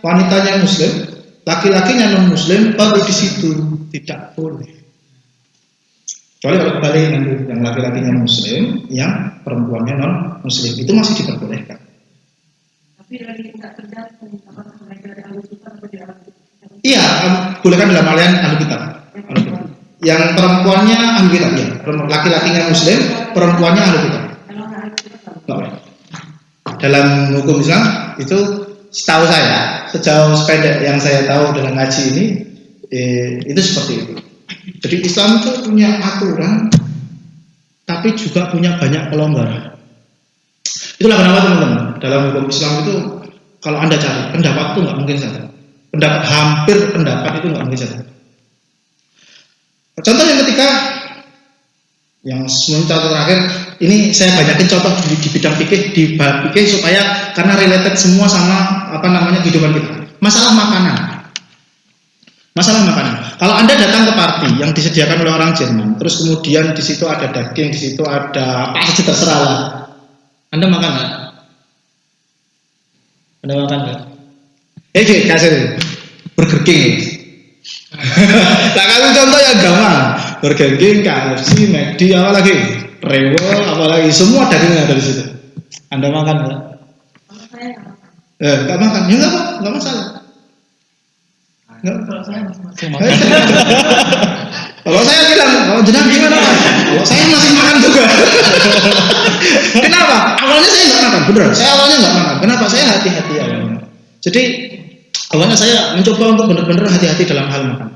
wanitanya Muslim, laki-lakinya non Muslim, baru di situ tidak boleh. Kecuali kalau kembali yang laki-lakinya Muslim, yang perempuannya non Muslim itu masih diperbolehkan. Tapi dari tidak tergantung apakah mereka dari ahli kitab atau tidak ahli kitab. Iya, bolehkan dalam alian ahli kitab. Yang perempuannya ahli kitab ya, laki-lakinya Muslim, perempuannya ahli kitab. Dalam hukum Islam itu setahu saya, sejauh sependek yang saya tahu dalam ngaji ini, itu seperti itu. Jadi Islam itu punya aturan, tapi juga punya banyak pelonggaran. Itulah kenapa teman-teman dalam hukum Islam itu kalau Anda cari pendapat itu nggak mungkin salah. Hampir pendapat itu nggak mungkin salah. Contoh yang ketika yang contoh terakhir ini saya banyakin contoh di bidang fikih, di bab fikih supaya karena related semua sama kehidupan kita. Masalah makanan. Kalau Anda datang ke party yang disediakan oleh orang Jerman, terus kemudian di situ ada daging, di situ ada apa saja terserah lah. Anda makan nggak? Kasih Burger King. Nah, kasih contoh yang gampang. Burger King, KFC, McD, apa lagi? Rewo, apa lagi? Semua dagingnya ada di situ. Anda makan nggak? Saya nggak makan. Nggak makan, ya nggak masalah. Kalau saya Kalau saya bilang, kalau jenang gimana Mas? Kalau saya masih makan juga. Kenapa? Awalnya saya nggak makan, beneran. Saya awalnya nggak makan. Kenapa? Saya hati-hati awalnya. Jadi awalnya saya mencoba untuk benar-benar hati-hati dalam hal makan.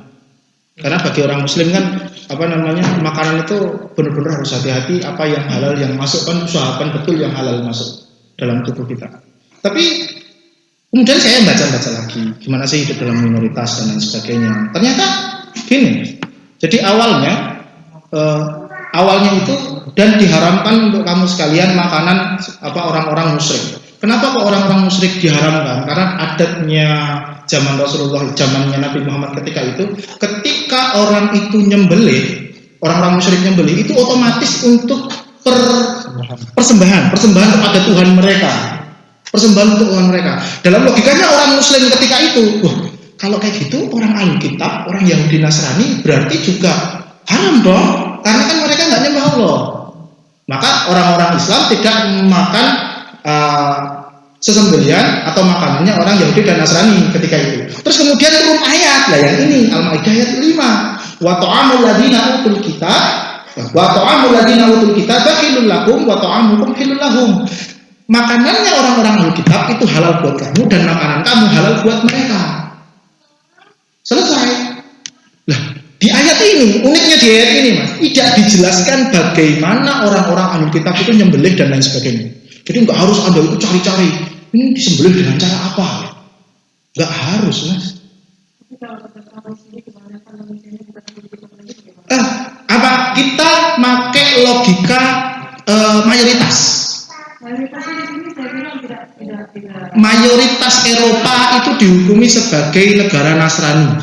Karena bagi orang Muslim kan makanan itu benar-benar harus hati-hati. Apa yang halal yang masuk kan usahakan betul yang halal masuk dalam tubuh kita. Tapi kemudian saya baca-baca lagi gimana sih hidup dalam minoritas dan lain sebagainya. Ternyata gini. Jadi awalnya itu dan diharamkan untuk kamu sekalian makanan orang-orang musyrik. Kenapa kok orang-orang musyrik diharamkan? Karena adatnya zaman Rasulullah, zamannya Nabi Muhammad ketika orang itu nyembelih, orang-orang musyrik nyembelih itu otomatis untuk persembahan kepada Tuhan mereka. Persembahan untuk Tuhan mereka. Dalam logikanya orang Muslim ketika itu, kalau kayak gitu orang Alkitab, orang Yahudi Nasrani berarti juga haram dong, karena kan mereka nggak nyembah Allah. Maka orang-orang Islam tidak makan sesembelian atau makanannya orang Yahudi dan Nasrani ketika itu. Terus kemudian turun ayat lah yang ini Al-Maidah ayat 5. Wa ta'amul ladina utul kitab hilul lakum wa ta'amukum hilul lahum. Makanannya orang-orang Alkitab itu halal buat kamu dan makanan kamu halal buat mereka. Selesai. Lah, di ayat ini, uniknya di ayat ini Mas, tidak dijelaskan bagaimana orang-orang Alkitab itu nyembelih dan lain sebagainya. Jadi nggak harus Anda itu cari-cari ini disembelih dengan cara apa. Nggak harus Mas. Apa kita pakai logika mayoritas? Mayoritas Eropa itu dihukumi sebagai negara Nasrani.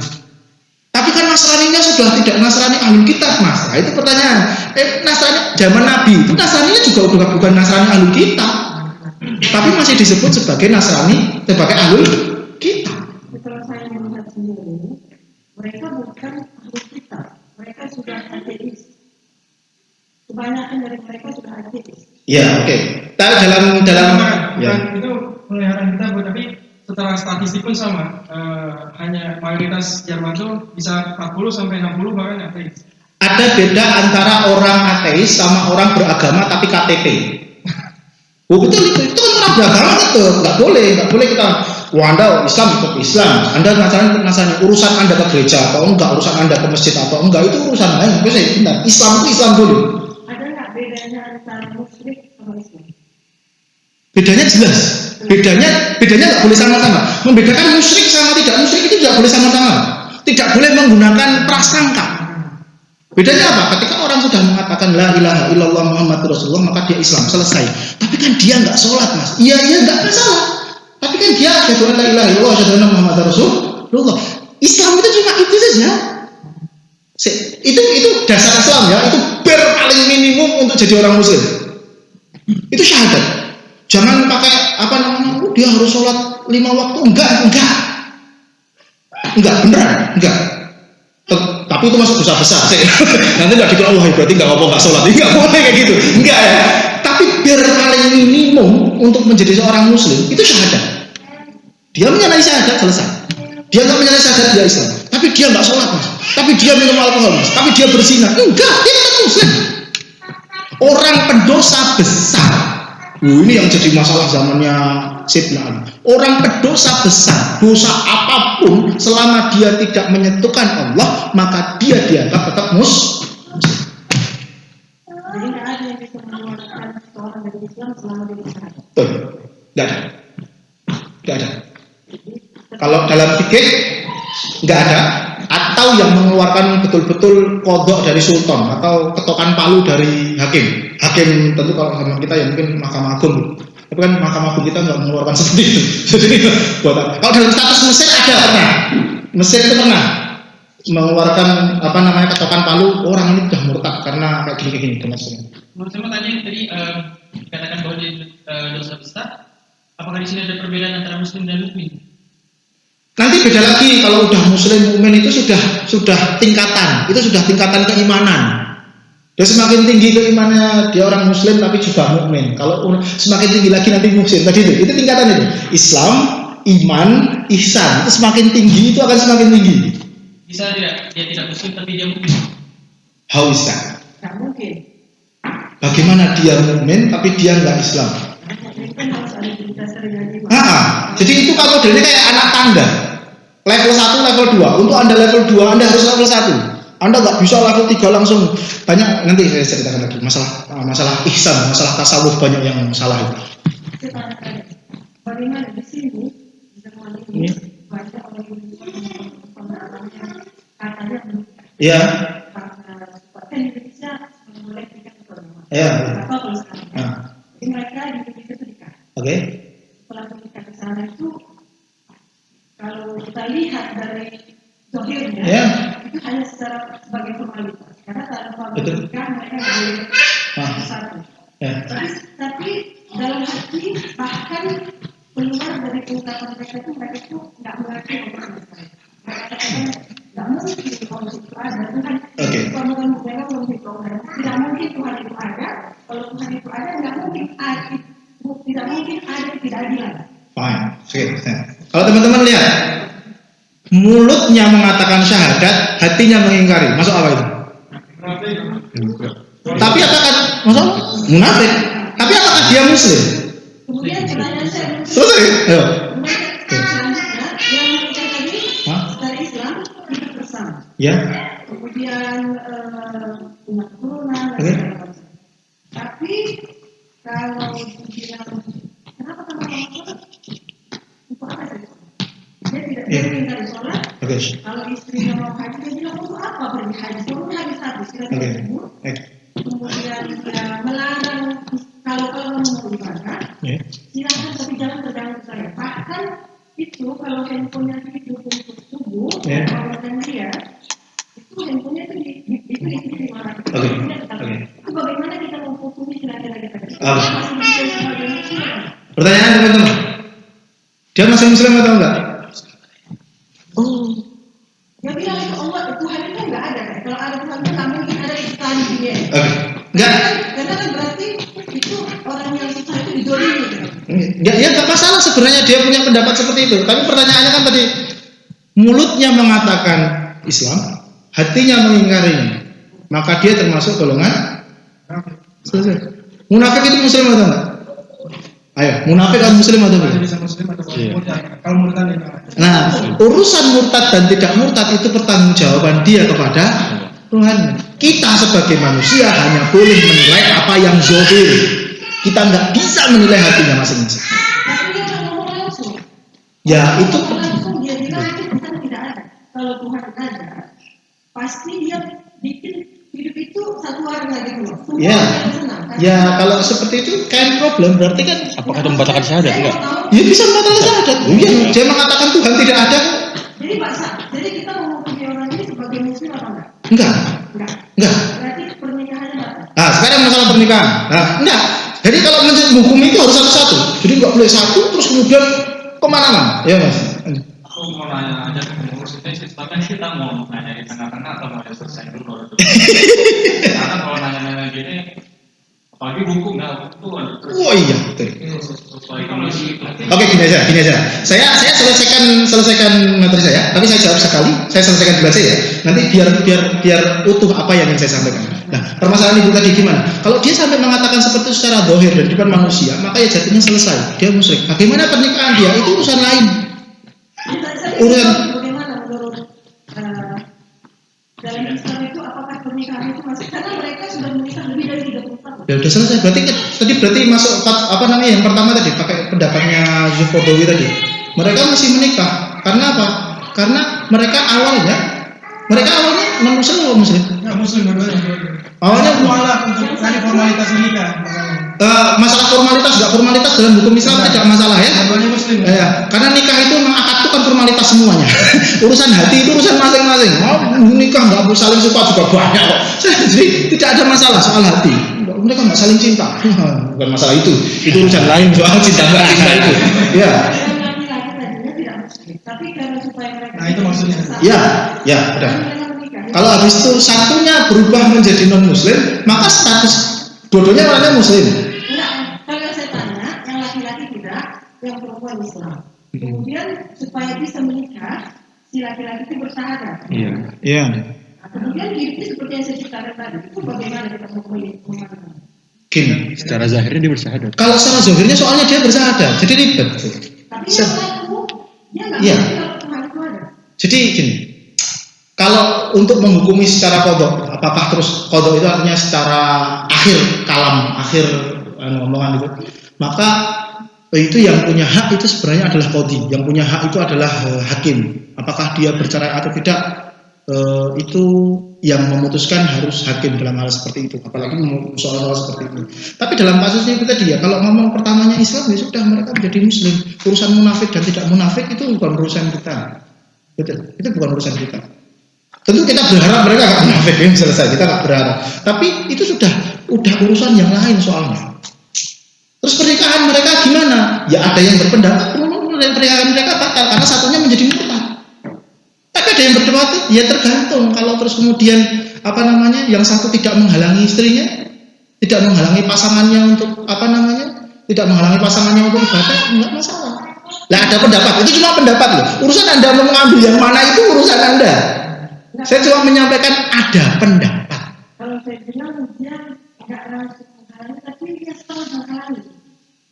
Tapi kan Nasraninya sudah tidak Nasrani Ahlul Kitab Mas. Nah, itu pertanyaan. Nasrani zaman Nabi itu Nasraninya juga bukan Nasrani Ahlul Kitab. Tapi masih disebut sebagai Nasrani, sebagai Ahlul Kitab. Kalau saya Ya, oke. Tapi dalam ya. Itu pemeliharaan kita buat, tapi secara statistik pun sama. Hanya mayoritas Jerman tuh bisa 40 sampai 60 bahkan ateis. Ada beda antara orang ateis sama orang beragama tapi KTP. Oh betul itu kan orang beragama betul, nggak boleh kita. Wah Anda Islam ikut Islam, Anda nasanya urusan Anda ke gereja atau enggak, urusan Anda ke masjid atau enggak itu urusan lain. Benar, Islam itu Islam dulu. Ada nggak bedanya antara musyrik sama Islam? Bedanya jelas. Bedanya nggak boleh sama-sama. Membedakan musyrik sama tidak musyrik itu tidak boleh sama-sama. Tidak boleh menggunakan prasangka. Bedanya apa? Ketika orang sudah mengatakan la ilaha illallah Muhammadur Rasulullah maka dia Islam, selesai. Tapi kan dia nggak sholat mas. Iya nggak masalah. Tapi kan dia asyhadu an la ilaha illallah asyhadu anna Muhammadar Rasulullah. Islam itu cuma itu saja. Itu dasar Islam ya. Itu bar paling minimum untuk jadi orang Muslim. Itu syahadat. Jangan pakai apa namanya? Dia harus sholat 5 waktu. Enggak beneran. Tapi itu masuk dosa besar sih. Nanti nggak dikira wah berarti nggak apa-apa nggak sholat, nggak boleh kayak gitu, enggak ya. Tapi biar paling minimum untuk menjadi seorang Muslim itu syahadat. Dia menyalahi syahadat selesai. Dia nggak menyalahi syahadat dia Islam. Tapi dia nggak sholat mas. Tapi dia minum alkohol mas. Tapi dia berzina. Enggak, dia tetap Muslim. Orang pendosa besar. Ini yang jadi masalah zamannya Sayyidina Ali. Orang pendosa besar, dosa apapun selama dia tidak menyentuhkan Allah, maka dia dianggap tetap Muslim. Jadi nggak ada yang bisa mengeluarkan seorang dari Islam selama dia bersyahadat. Betul, nggak ada. Kalau dalam fikih nggak ada, atau yang mengeluarkan betul-betul kodok dari sultan atau ketokan palu dari hakim. Hakim tentu kalau zaman kita ya mungkin Mahkamah Agung. Tapi kan Mahkamah Agung kita nggak mengeluarkan seperti itu. Jadi buat kalau dalam status Mesir ada pernah. Mesir itu pernah mengeluarkan apa namanya ketokan palu, orang ini sudah murtad karena kayak gini dengan semua. Menurut saya tadi dikatakan bahwa dia dosa besar. Apakah di sini ada perbedaan antara Muslim dan mukmin? Nanti beda lagi kalau udah Muslim mukmin itu sudah tingkatan, itu sudah tingkatan keimanan. Dia semakin tinggi keimanannya dia orang Muslim tapi juga mukmin. Kalau semakin tinggi lagi nanti Muslim. Tadi itu tingkatan itu. Islam, iman, ihsan. Itu semakin tinggi itu akan semakin tinggi. Bisa tidak? Dia tidak Muslim tapi dia mukmin. How is that? Nggak mungkin. Bagaimana dia mukmin tapi dia nggak Islam? Ini kan harus ada dasar dari Jadi itu kalau modelnya kayak anak tangga. Level 1, level 2. Untuk Anda level 2, Anda harus level 1. Anda nggak bisa level 3 langsung. Banyak nanti saya ceritakan lagi masalah ihsan, masalah tasawuf banyak yang salah itu. Bagaimana di sini bisa ini banyak orang yang katanya Iya. karena seperti Indonesia mulai tingkat ekonomi. Iya. Apa kalau sekarang? Jadi mereka di Indonesia itu nikah. Oke. Setelah menikah di sana itu kalau kita lihat dari zahirnya itu hanya sebagai formalitas. Karena tanpa menikah mereka boleh satu. Tapi dalam hati bahkan keluar dari ungkapan mereka itu nggak mengerti orang mereka. Mereka katakan nggak mungkin Tuhan itu ada. Tuhan bukan mereka belum diprogram. Tidak mungkin Tuhan itu ada. Kalau Tuhan itu ada nggak mungkin ada. Tidak mungkin ada ketidakadilan. Fine. Kalau teman-teman lihat, mulutnya mengatakan syahadat, hatinya mengingkari. Masuk apa itu? Tapi apakah masuk munafik? Tapi apakah dia Muslim? Kemudian pertanyaan saya selesai. Ayo. Selanjutnya yang kita tadi dari Islam kita bersama. Ya. Kemudian punya keturunan dan segala macam. Tapi kalau dibilang kenapa sholat? Untuk apa saya sholat? Dia tidak ingkar sholat. Kalau istrinya mau haji dia bilang untuk apa pergi haji? Kalau habis kita tidak libur. Kemudian dia melarang kalau mau ibadah, silakan tapi jangan terganggu saya. Bahkan itu kalau handphonenya itu untuk subuh, dan dia itu handphonenya itu dilarang. Itu bagaimana kita menghukumi kira-kira kita? Pertanyaan teman-teman, dia masih Muslim atau enggak? Dia bilang itu Allah Tuhan itu enggak ada. Kalau ada Tuhan itu nggak mungkin ada iklan dia. Enggak. Karena kan berarti itu didolimi. Ya nggak masalah sebenarnya dia punya pendapat seperti itu. Tapi pertanyaannya kan tadi mulutnya mengatakan Islam, hatinya mengingkarinya, maka dia termasuk golongan selesai. Munafik itu muslim atau enggak? Ayo, munafik atau muslim atau enggak? Bisa muslim atau Iya. murtad. Kalau murtad itu. Nah, urusan murtad dan tidak murtad itu pertanggungjawaban dia kepada Tuhan. Kita sebagai manusia hanya boleh menilai apa yang zahir. Kita nggak bisa menilai hatinya masing-masing. Tapi dia nggak ngomong langsung. Ya itu Ngomong langsung dia bilang itu Tuhan tidak ada. Kalau Tuhan ada, pasti dia bikin hidup itu satu warna gitu loh. Semua Ya. orang senang, kan? Ya kalau seperti itu kan problem berarti kan Apakah itu membatalkan syahadat? Saya Enggak. mau tahu, ya bisa membatalkan syahadat. Iya, dia mengatakan Tuhan tidak ada. jadi Pak Sa, jadi kita menghukumi orang ini sebagai muslim apa enggak? Enggak, Enggak. enggak. Berarti pernikahannya enggak. Nah sekarang masalah pernikahan. Nah enggak. Jadi kalau menghukum itu harus satu-satu. Jadi nggak boleh satu terus kemudian kemana-mana. Ya mas. Aku mau nanya aja ke pengurus ini, sebabnya kita mau nanya di tengah-tengah atau mau selesai dulu? Karena kalau nanya-nanya gini, apalagi hukum ya, itu Oh iya betul. sesuai kondisi. Oke gini aja. Saya selesaikan materi saya. Tapi saya jawab sekali. Saya selesaikan dulu aja ya. Nanti biar utuh apa yang ingin saya sampaikan. Nah permasalahan ibu tadi gimana? Kalau dia sampai mengatakan seperti itu secara zahir dan di depan manusia, maka ya jadinya selesai. Dia musyrik. Bagaimana pernikahan dia itu urusan lain. Urusan Bagaimana menurut dalam Islam itu apakah pernikahan itu masih karena mereka sudah menikah lebih dari 30 tahun. ya udah selesai. Berarti masuk apa namanya yang pertama tadi pakai pendapatnya Zuhrodowi tadi. Mereka masih menikah. Karena apa? Karena mereka awalnya non muslim atau muslim? Enggak muslim dua-duanya. Awalnya Mualaf untuk tadi formalitas menikah. masalah formalitas nggak formalitas dalam hukum Islam Enggak. tidak masalah ya. Dua-duanya muslim. Ya, karena nikah itu memang akad itu kan formalitas semuanya. Urusan hati itu urusan masing-masing. Mau nikah nggak saling suka juga banyak kok. Jadi tidak ada masalah soal hati. Mereka nggak saling cinta. Bukan masalah itu. Itu urusan lain soal cinta nggak cinta itu. Ya, Dan laki-laki tadinya tidak muslim, tapi karena supaya mereka Nah, itu maksudnya. ya, udah. mereka menikah. Kalau habis itu satunya berubah menjadi non muslim, maka status dua-duanya orangnya muslim. Enggak, kalau saya tanya, yang laki-laki tidak, yang perempuan Islam. Kemudian supaya bisa menikah, si laki-laki itu bersyahadat. Iya. Iya. Nah, kemudian hidupnya seperti yang saya ceritakan tadi, itu bagaimana kita mau memandang? Gini. Secara zahirnya dia bersyahadat. Kalau secara zahirnya soalnya dia bersyahadat, jadi ribet. Tapi yang laku, dia nggak Iya. ngerti kalau Tuhan itu ada. Jadi gini, kalau untuk menghukumi secara kodok, apakah terus kodok itu artinya secara akhir kalam, akhir omongan itu, maka itu yang punya hak itu sebenarnya adalah qadhi, yang punya hak itu adalah hakim. Apakah dia bercerai atau tidak, itu yang memutuskan harus hakim dalam hal seperti itu, apalagi soal-soal seperti itu. Tapi dalam kasusnya itu tadi ya, kalau ngomong pertamanya Islam ya sudah mereka menjadi muslim. Urusan munafik dan tidak munafik itu bukan urusan kita. Betul, itu bukan urusan kita. Tentu kita berharap mereka nggak munafik, ya, selesai, kita nggak berharap. Tapi itu udah urusan yang lain soalnya. Terus pernikahan mereka gimana? Ya ada yang berpendapat pernikahan mereka batal karena satunya menjadi murtad. Tapi ada yang berpendapat ya tergantung. Kalau terus kemudian yang satu tidak menghalangi istrinya, tidak menghalangi pasangannya untuk tidak menghalangi pasangannya untuk ibadah, enggak masalah. Lah ada pendapat, itu cuma pendapat loh. Urusan Anda mau mengambil yang mana itu urusan Anda. Saya cuma menyampaikan ada pendapat. Kalau saya bilang dia nggak langsung menghalangi, tapi dia setengah menghalangi.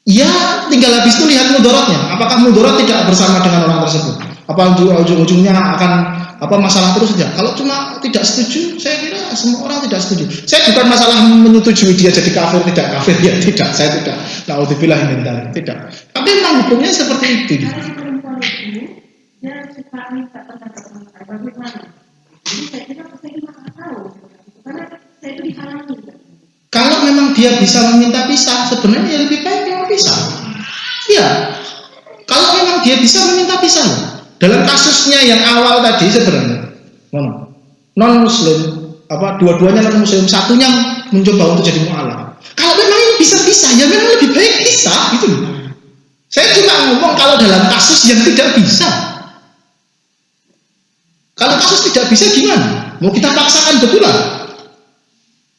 Ya, tinggal habis itu lihat mudaratnya. Apakah mudarat tidak bersama dengan orang tersebut? Apa ujung-ujungnya akan masalah terus saja? Kalau cuma tidak setuju, saya kira semua orang tidak setuju. Saya bukan masalah menyetujui dia jadi kafir tidak kafir ya, tidak. Saya tidak. Naudzubillah min dzalik, tidak. Tapi memang hukumnya seperti itu. Karena si perempuan itu dia suka minta pendapat saya bagaimana. Jadi saya kira saya nggak tahu karena saya itu dihalangi. Kalau memang dia bisa meminta pisah, sebenarnya lebih baik dia pisah. Iya. Kalau memang dia bisa meminta pisah, dalam kasusnya yang awal tadi sebenarnya non muslim, dua-duanya non muslim, satunya mencoba untuk jadi mu'alaf. Kalau memang ini bisa pisah, ya memang lebih baik pisah gitu. Saya cuma ngomong kalau dalam kasus yang tidak bisa. Kalau kasus tidak bisa gimana? Mau kita paksakan betulan?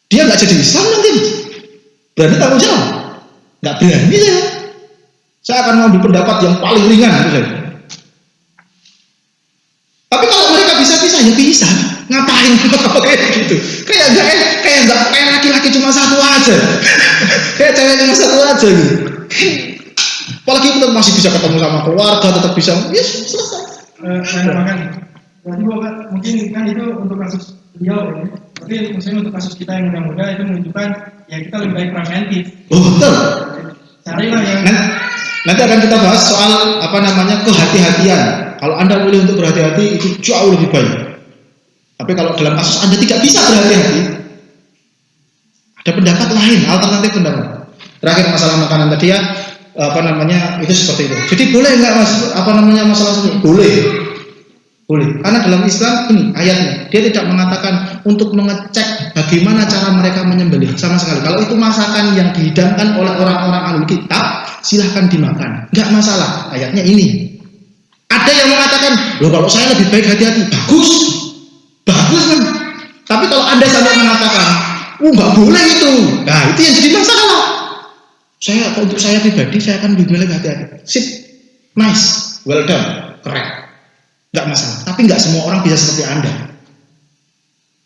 Dia nggak jadi Islam nanti, berarti tanggung jawab. Nggak berani saya. Saya akan mengambil pendapat yang paling ringan itu saya. Tapi kalau mereka bisa-bisa ya bisa. Ngapain kalau kayak gitu? Kayak laki-laki cuma satu aja. Kayak cewek cuma satu aja gitu. Apalagi kita masih bisa ketemu sama keluarga, tetap bisa, yes, selesai. Mungkin kan itu untuk kasus beliau ya. Tapi maksudnya untuk kasus kita yang muda-muda itu menunjukkan ya kita lebih baik preventif. Oh betul. Carilah yang Nanti akan kita bahas soal kehati-hatian. Kalau Anda boleh untuk berhati-hati itu jauh lebih baik. Tapi kalau dalam kasus Anda tidak bisa berhati-hati, ada pendapat lain, alternatif pendapat. Terakhir masalah makanan tadi ya, itu seperti itu. Jadi boleh nggak masalah ini? Boleh. Karena dalam Islam ini ayatnya, dia tidak mengatakan untuk mengecek bagaimana cara mereka menyembelih sama sekali. Kalau itu masakan yang dihidangkan oleh orang-orang ahlul kitab, silahkan dimakan. Nggak masalah. Ayatnya ini. Ada yang mengatakan, loh kalau saya lebih baik hati-hati, bagus kan. Tapi kalau Anda sampai mengatakan, nggak boleh itu, nah itu yang jadi masalah. Untuk saya pribadi, saya akan lebih baik hati-hati. Sip, nice, well done, keren. Nggak masalah, tapi nggak semua orang bisa seperti Anda.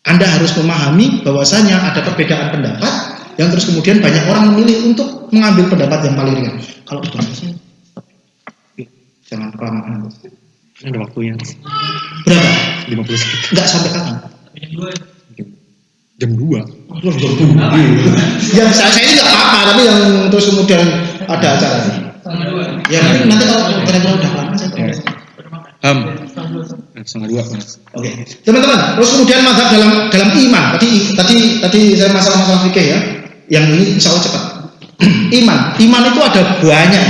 Anda harus memahami bahwasanya ada perbedaan pendapat yang terus kemudian banyak orang memilih untuk mengambil pendapat yang paling ringan. Kalau itu sih, jangan kelamaan. Ada waktunya. Berapa? 50 menit. Nggak sampai kapan? Jam 2. Yang saya ini nggak apa-apa, tapi yang terus kemudian ada acara. Ya nanti kalau kira-kira udah lama saya tahu. Setengah 2. Oke, teman-teman. Terus kemudian mazhab dalam iman. Tadi saya masalah fikih ya. Yang ini insya Allah cepat. Iman itu ada banyak.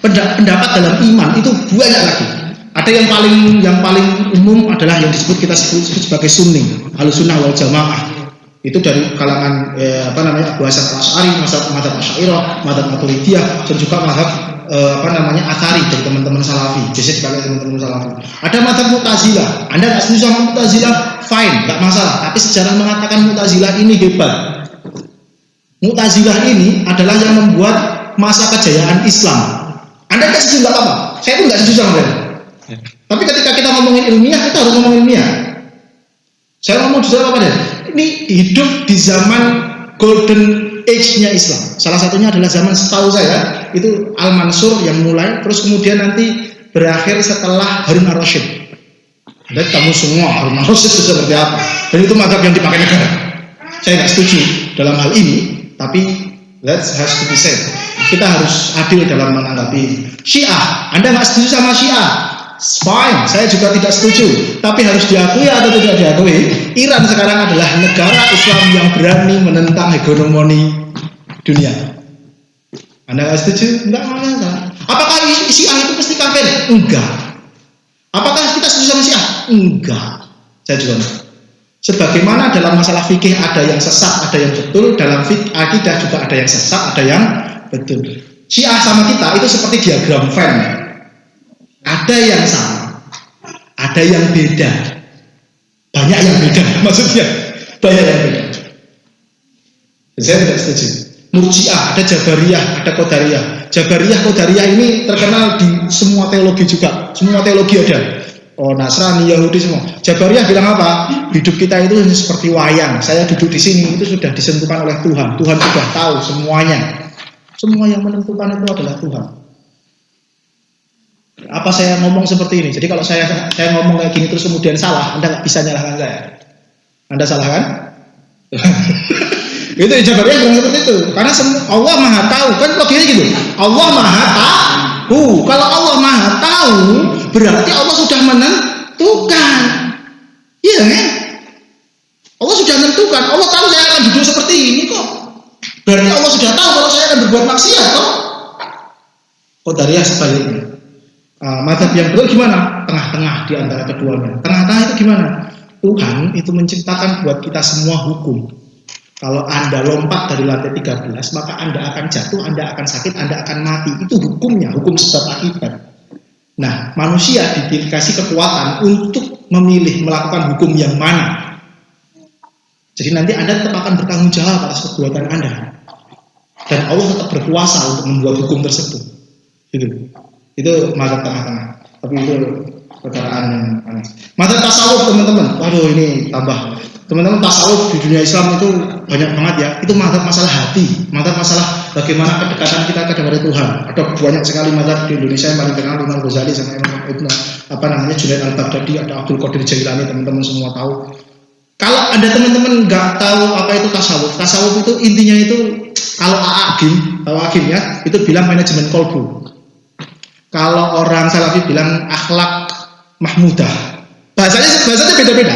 Pendapat dalam iman itu banyak lagi. Ada yang paling umum adalah yang kita sebut sebagai Sunni, Ahlussunnah wal Jamaah. Itu dari kalangan Abu Hasan Al-Asy'ari, mazhab Asy'ariyah, mazhab Maturidiyah, dan juga mazhab Atsari dari teman-teman Salafi. Biasanya dipakai teman-teman Salafi. Ada mazhab Mu'tazilah. Anda nggak setuju sama Mu'tazilah, fine, nggak masalah. Tapi sejarah mengatakan Mu'tazilah ini hebat. Mu'tazilah ini adalah yang membuat masa kejayaan Islam. Anda nggak setuju nggak apa-apa. Saya pun nggak setuju sama mereka. Tapi ketika kita ngomongin ilmiah, kita harus ngomongin ilmiah. Saya ngomong jujur apa deh? Ini hidup di zaman golden age-nya Islam. Salah satunya adalah zaman setahu saya itu Al-Mansur yang mulai, terus kemudian nanti berakhir setelah Harun Ar-Rasyid. Dan kamu semua Harun Ar-Rasyid itu seperti apa? Dan itu mazhab yang dipakai negara. Saya nggak setuju dalam hal ini, tapi that has to be said. Kita harus adil dalam menanggapi Syiah. Anda nggak setuju sama Syiah? Fine, saya juga tidak setuju. Tapi harus diakui atau tidak diakui, Iran sekarang adalah negara Islam yang berani menentang hegemoni dunia. Anda nggak setuju? Enggak masalah. Apakah Syiah itu pasti kafir? Enggak. Apakah kita setuju sama Syiah? Enggak. Saya juga enggak. Sebagaimana dalam masalah fikih ada yang sesat, ada yang betul, dalam akidah juga ada yang sesat, ada yang betul. Syiah sama kita itu seperti diagram Venn. Ada yang sama, ada yang beda, banyak yang beda, maksudnya banyak yang beda. Saya tidak setuju. Murji'ah, ada Jabariyah, ada Qadariyah. Jabariyah, Qadariyah ini terkenal di semua teologi juga, semua teologi ada. Oh, Nasrani, Yahudi semua. Jabariyah bilang apa? Hidup kita itu seperti wayang. Saya duduk di sini itu sudah ditentukan oleh Tuhan. Tuhan sudah tahu semuanya. Semua yang menentukan itu adalah Tuhan. Apa saya ngomong seperti ini? Jadi kalau saya ngomong kayak gini terus kemudian salah, Anda nggak bisa nyalahkan saya. Anda salah kan? Itu Jabariyah bilang seperti itu. Karena Allah Maha tahu, kan logikanya gitu. Allah Maha tahu. Kalau Allah Maha tahu, berarti Allah sudah menentukan. Iya kan? Allah sudah menentukan. Allah tahu saya akan duduk seperti ini kok. Berarti Allah sudah tahu kalau saya akan berbuat maksiat kok. Qadariyah sebaliknya. Mazhab yang betul gimana? Tengah-tengah di antara keduanya. Tengah-tengah itu gimana? Tuhan itu menciptakan buat kita semua hukum. Kalau Anda lompat dari lantai 13, maka Anda akan jatuh, Anda akan sakit, Anda akan mati. Itu hukumnya, hukum sebab akibat. Nah, manusia dikasih kekuatan untuk memilih melakukan hukum yang mana. Jadi nanti Anda tetap akan bertanggung jawab atas perbuatan Anda. dan Allah tetap berkuasa untuk membuat hukum tersebut. Gitu. Itu mazhab tengah-tengah. Tapi itu perkaraan yang aneh. Mazhab tasawuf teman-teman, waduh ini tambah. Teman-teman tasawuf di dunia Islam itu banyak banget ya. Itu mazhab masalah hati, mazhab masalah bagaimana kedekatan kita kepada Tuhan. Ada banyak sekali mazhab di Indonesia yang paling terkenal Imam Ghazali sama Imam Junaid Al-Baghdadi, ada Abdul Qadir Jailani, teman-teman semua tahu. Kalau ada teman-teman nggak tahu apa itu tasawuf, tasawuf itu intinya itu kalau Agim ya, itu bilang manajemen kolbu. Kalau orang Salafi bilang akhlak mahmudah. Bahasanya beda-beda.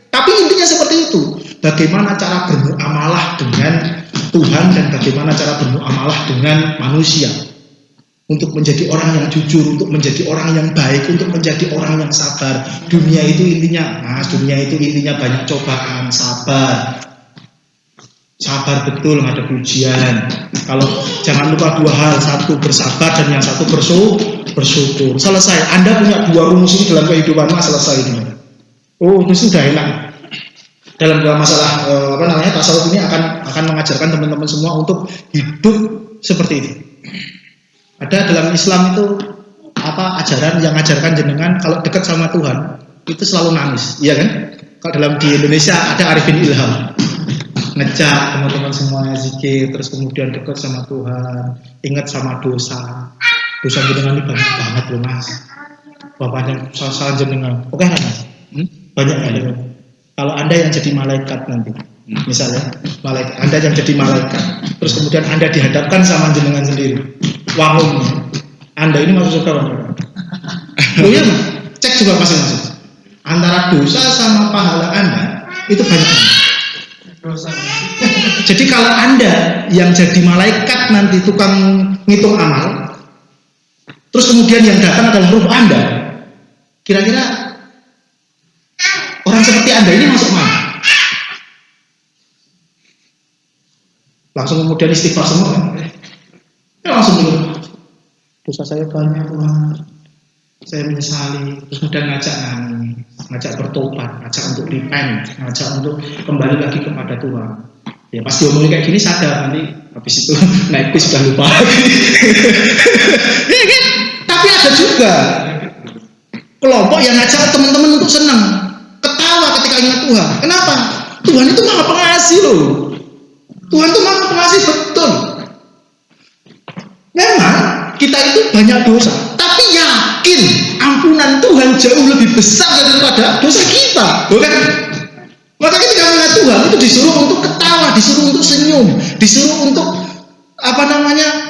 Tapi intinya seperti itu. Bagaimana cara bermuamalah dengan Tuhan dan bagaimana cara bermuamalah dengan manusia. Untuk menjadi orang yang jujur, untuk menjadi orang yang baik, untuk menjadi orang yang sabar. Dunia itu intinya banyak cobaan, sabar. Sabar betul menghadapi ujian. Kalau jangan lupa dua hal, satu bersabar dan yang satu bersyukur. Selesai. Anda punya dua rumus ini dalam kehidupan, selesai ini. Oh, itu sudah enak. Dalam masalah tasawuf ini akan mengajarkan teman-teman semua untuk hidup seperti itu. Ada dalam Islam itu ajaran yang mengajarkan jenengan kalau dekat sama Tuhan itu selalu nangis, iya kan? Kalau dalam di Indonesia ada Arifin Ilham, ngejak teman-teman semuanya zikir, terus kemudian dekat sama Tuhan, ingat sama dosa jenengan ini banyak banget loh mas. Bapaknya salah jenengan, oke kan? Banyak kali. Kalau Anda yang jadi malaikat nanti, misalnya Anda yang jadi malaikat, terus kemudian Anda dihadapkan sama jenengan sendiri, wahum, Anda ini masuk surga apa? Loh ya, cek juga masing-masing. Antara dosa sama pahala Anda itu banyak. Dosa. Jadi kalau Anda yang jadi malaikat nanti tukang ngitung amal, terus kemudian yang datang adalah ruh Anda, kira-kira orang seperti Anda ini masuk mana? Langsung kemudian istighfar semua kan? Ya langsung dulu. Dosa saya banyak Tuhan, saya menyesali. Terus kemudian ngajak bertobat, ngajak untuk repent, ngajak untuk kembali lagi kepada Tuhan. Ya pasti omongin kayak gini sadar, nanti habis itu naik bis sudah lupa. Ya kan? Tapi ada juga kelompok yang ngajak teman-teman untuk senang, ketawa ketika ingat Tuhan. Kenapa? Tuhan itu maha pengasih loh. Tuhan itu maha pengasih betul. Memang kita itu banyak dosa, tapi yakin ampunan Tuhan jauh lebih besar daripada dosa kita, bukan? Maka ketika mengingat Tuhan itu disuruh untuk ketawa, disuruh untuk senyum, disuruh untuk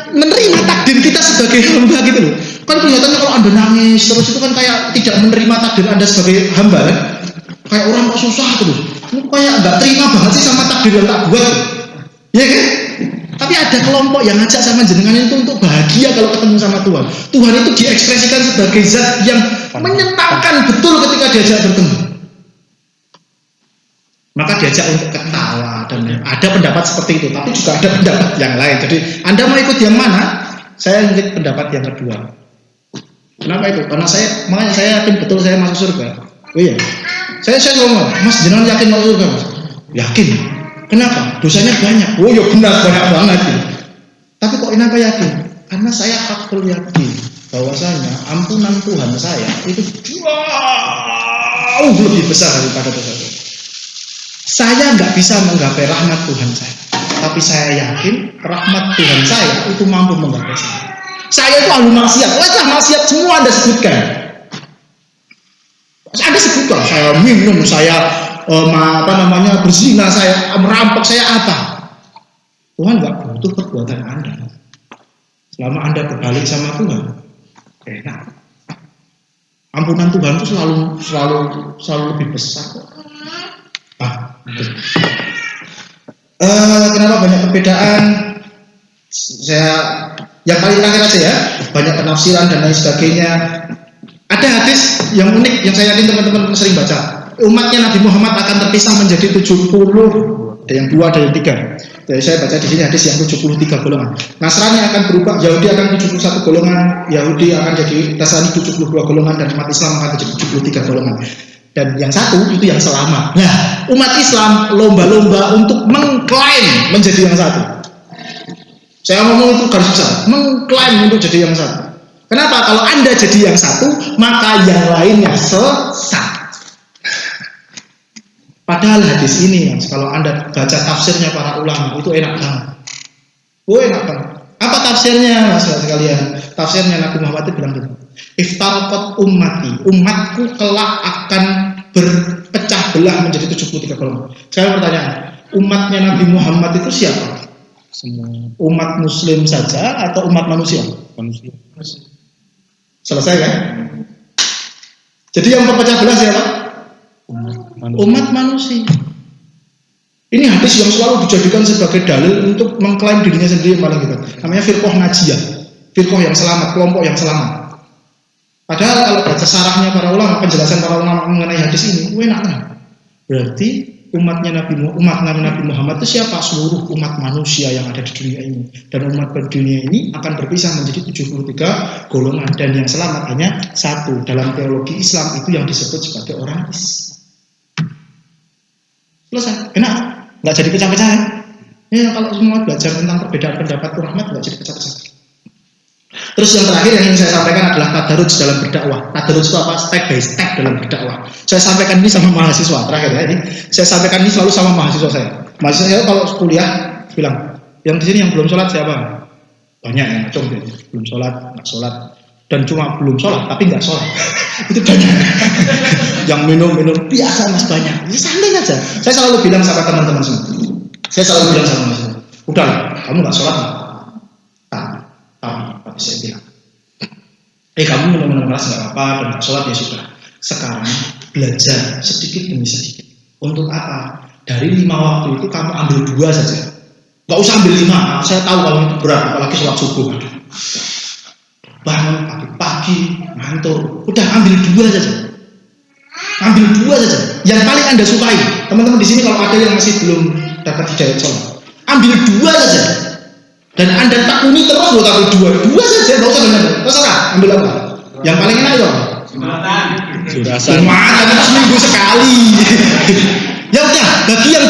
menerima takdir kita sebagai hamba gitu loh. Kan kelihatannya kalau Anda nangis terus itu kan kayak tidak menerima takdir Anda sebagai hamba kan? Kayak orang kok susah terus, kayak nggak terima banget sih sama takdir yang tak buat, ya kan? Tapi ada kelompok yang ngajak sama jenengan itu untuk bahagia kalau ketemu sama Tuhan. Tuhan itu diekspresikan sebagai zat yang menyenangkan betul ketika diajak bertemu. Maka diajak untuk ketawa dan ada pendapat seperti itu, tapi juga ada pendapat yang lain. Jadi Anda mau ikut yang mana? Saya ikut pendapat yang kedua. Kenapa itu? Karena makanya saya yakin betul saya masuk surga. Oh iya. Saya ngomong, Mas jenengan yakin masuk surga Mas? Yakin. Kenapa? Dosanya banyak. Oh ya benar banyak banget. Ya. Tapi kok kenapa yakin? Karena saya hakul yakin bahwasanya ampunan Tuhan saya itu jauh lebih besar daripada dosa. Saya nggak bisa menggapai rahmat Tuhan saya, tapi saya yakin rahmat Tuhan saya itu mampu menggapai saya. Saya itu ahli maksiat, maksiat semua Anda sebutkan. Anda sebutkan, saya minum, saya berzina, saya merampok, saya apa? Tuhan nggak butuh perbuatan Anda. Selama Anda berbalik sama Tuhan, enak. Ampunan Tuhan itu selalu lebih besar. Kenapa banyak perbedaan? Yang paling terakhir aja ya, banyak penafsiran dan lain sebagainya. Ada hadis yang unik yang saya yakin teman-teman sering baca. Umatnya Nabi Muhammad akan terpisah menjadi 70, ada yang 2, ada yang 3. Jadi saya baca di sini hadis yang 73 golongan. Nasrani akan berubah, Yahudi akan 71 golongan, Yahudi akan jadi Nasrani 72 golongan, dan umat Islam akan jadi 73 golongan. Dan yang satu itu yang selamat. Nah, umat Islam lomba-lomba untuk mengklaim menjadi yang satu. Saya ngomong itu garis besar, mengklaim untuk jadi yang satu. Kenapa? Kalau Anda jadi yang satu, maka yang lainnya sesat. Padahal hadis ini, Mas, kalau Anda baca tafsirnya para ulama, itu enak banget. Oh, enak banget. Apa tafsirnya, Mas sekalian? Tafsirnya Nabi Muhammad itu bilang gitu. Iftarqat ummati, umatku kelak akan berpecah belah menjadi 73 golongan. Saya pertanyaan, umatnya Nabi Muhammad itu siapa? Semua Umat Muslim saja atau umat manusia? manusia. Selesai kan? Jadi yang terpecah belah siapa? Umat manusia. Ini hadis yang selalu dijadikan sebagai dalil untuk mengklaim dirinya sendiri yang paling hebat. Namanya firqah najiyah, firqah yang selamat, kelompok yang selamat. Padahal kalau baca syarahnya para ulama, penjelasan para ulama mengenai hadis ini, enak kan? Berarti umat Nabi Muhammad itu siapa? Seluruh umat manusia yang ada di dunia ini. Dan umat dunia ini akan berpisah menjadi 73 golongan. Dan yang selamat hanya satu. Dalam teologi Islam itu yang disebut sebagai orang Islam. Selesai, enak? Nggak jadi pecah-pecah ya? Ya kalau semua belajar tentang perbedaan pendapat rahmat nggak jadi pecah-pecah. Terus yang terakhir yang ingin saya sampaikan adalah tadarruj dalam berdakwah. Tadarruj itu apa? Step by step dalam berdakwah. Saya sampaikan ini sama mahasiswa terakhir ya. Ini saya sampaikan ini selalu sama mahasiswa saya. Mahasiswa saya kalau kuliah bilang, yang di sini yang belum sholat siapa? Banyak yang ngacung dia. Belum sholat, nggak sholat. Dan cuma belum sholat tapi nggak sholat. Itu banyak. Yang minum biasa mas banyak. Ini santai aja. Saya selalu bilang sama teman-teman semua. Saya selalu bilang sama mahasiswa, udah, kamu nggak sholat nggak? Tapi saya bilang, kamu minum keras nggak apa-apa dan nggak sholat ya sudah. Sekarang belajar sedikit demi sedikit. Untuk apa? Dari 5 waktu itu kamu ambil 2 saja. Nggak usah ambil 5. Saya tahu kalau itu berat, apalagi sholat subuh. Bangun pagi-pagi ngantuk, udah ambil 2 saja. Ambil 2 saja. Yang paling Anda sukai. Teman-teman di sini kalau ada yang masih belum dapat hidayah sholat, ambil 2 saja. Dan Anda tekuni terus loh, tapi 2 saja, nggak usah banyak. Terserah, ambil apa? Yang paling enak itu apa? Jumatan itu seminggu sekali. Ya udah, bagi yang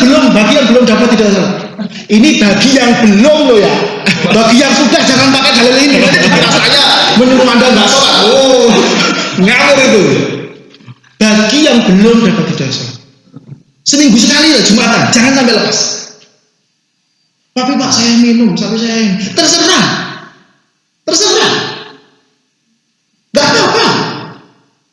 belum dapat tidak salah. Ini bagi yang belum loh ya. Bagi yang sudah jangan pakai dalil ini. Nanti dikira saya menyuruh Anda nggak sholat. Oh, ngawur itu. Bagi yang belum dapat hidayah sholat, seminggu sekali ya Jumatan, jangan sampai lepas. Tapi Pak saya minum, terserah, nggak apa-apa.